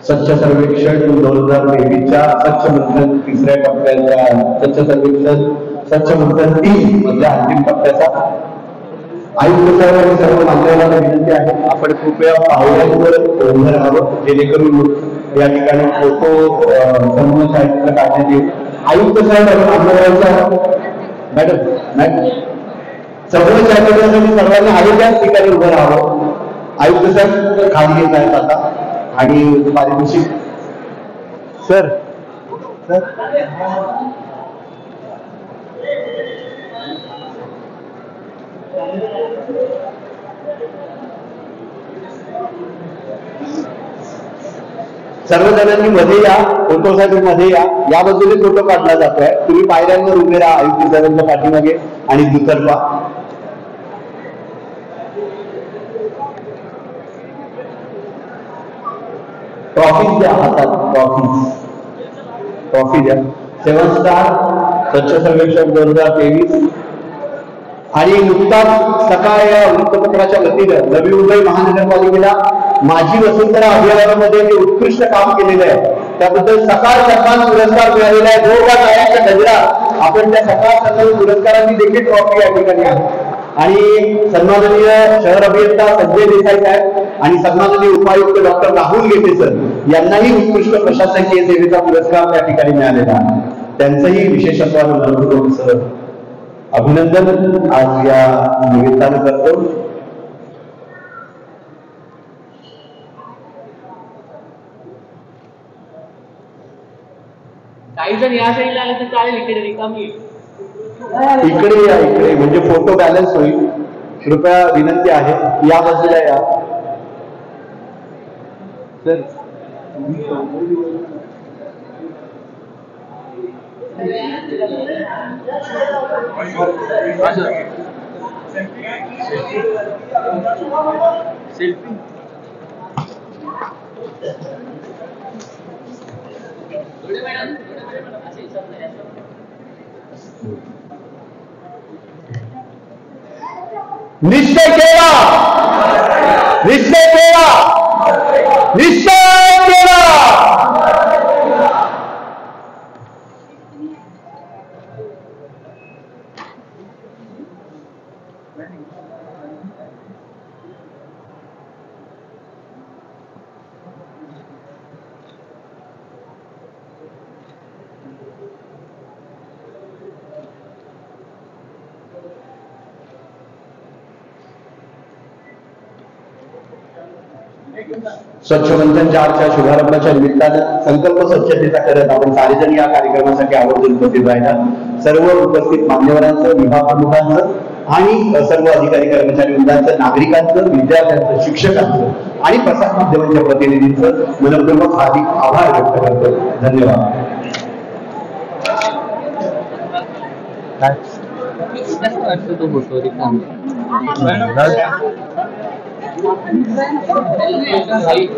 Speaker 1: स्वच्छ सर्वेक्षण 2023च्या स्वच्छ मंथन तिसऱ्या टप्प्याच्या स्वच्छ सर्वेक्षण स्वच्छ मंथन 3 मधल्या अंतिम टप्प्याचा आयुक्त साहेब आणि सर्व मान्यवरांना विनंती आहे आपण कृपया पावड्यांवर उभं राहावं जेणेकरून या ठिकाणी फोटो समूह साहित्य काढण्यात येईल. आयुक्त साहेब आणि मान्यवरांचा मॅडम समूह साहित्यासाठी सर्वांनी आहे त्याच ठिकाणी उभं राहावं. आयुक्त साहेब खाली येत आहेत आता आणि पारितोषिक सर सर्वजणांनी मध्ये या फोटोसाठी मध्ये या बाजूने फोटो काढला जातोय. तुम्ही पायऱ्यांवर उभे राहा आयुक्त साहेबांच्या पाठीमागे आणि दुतर्फा ट्रॉफीज द्या हातात ट्रॉफी द्या. 7 स्टार स्वच्छ सर्वेक्षण 2023 आणि नुकताच सकाळ या वृत्तपत्राच्या वतीनं नवी मुंबई महानगरपालिकेला माझी वसुंधरा अभियानामध्ये जे उत्कृष्ट काम केलेलं आहे त्याबद्दल सकाळ सन्मान पुरस्कार मिळालेला आहे. जोरदार टाळ्यांच्या गजरात आपण त्या सकाळ सन्मान पुरस्कारांची देखील ट्रॉफी या ठिकाणी आहे. आणि सन्माननीय शहर अभियंता संजय देसाई साहेब आणि सन्माननीय उपायुक्त डॉक्टर राहुल गेटे सर यांनाही उत्कृष्ट प्रशासकीय सेवेचा पुरस्कार त्या ठिकाणी मिळालेला आहे. त्यांचंही विशेषत्वानं मनपूर्वक अभिनंदन आज या निमित्तानं करतो.
Speaker 5: काही जण या साईडला आले तर चालेल, इकडे रिकामी
Speaker 1: इकडे या इकडे म्हणजे फोटो बॅलन्स होईल. कृपया विनंती आहे या बाजूला या सर. सेल्फी निश्चय केला निश्चय केला निश्चय केला. स्वच्छ मंथन 4च्या शुभारंभाच्या निमित्तानं संकल्प स्वच्छतेचा करत आपण सारेजण या कार्यक्रमासाठी आवर्जून उपस्थित राहिला. सर्व उपस्थित मान्यवरांचं, विभाग प्रमुखांचं आणि सर्व अधिकारी कर्मचारी वृंदांचं, नागरिकांचं, विद्यार्थ्यांचं, शिक्षकांचं आणि प्रसार माध्यमांच्या प्रतिनिधींचं मनपूर्वक हार्दिक आभार व्यक्त करतो. धन्यवाद.
Speaker 5: बाईट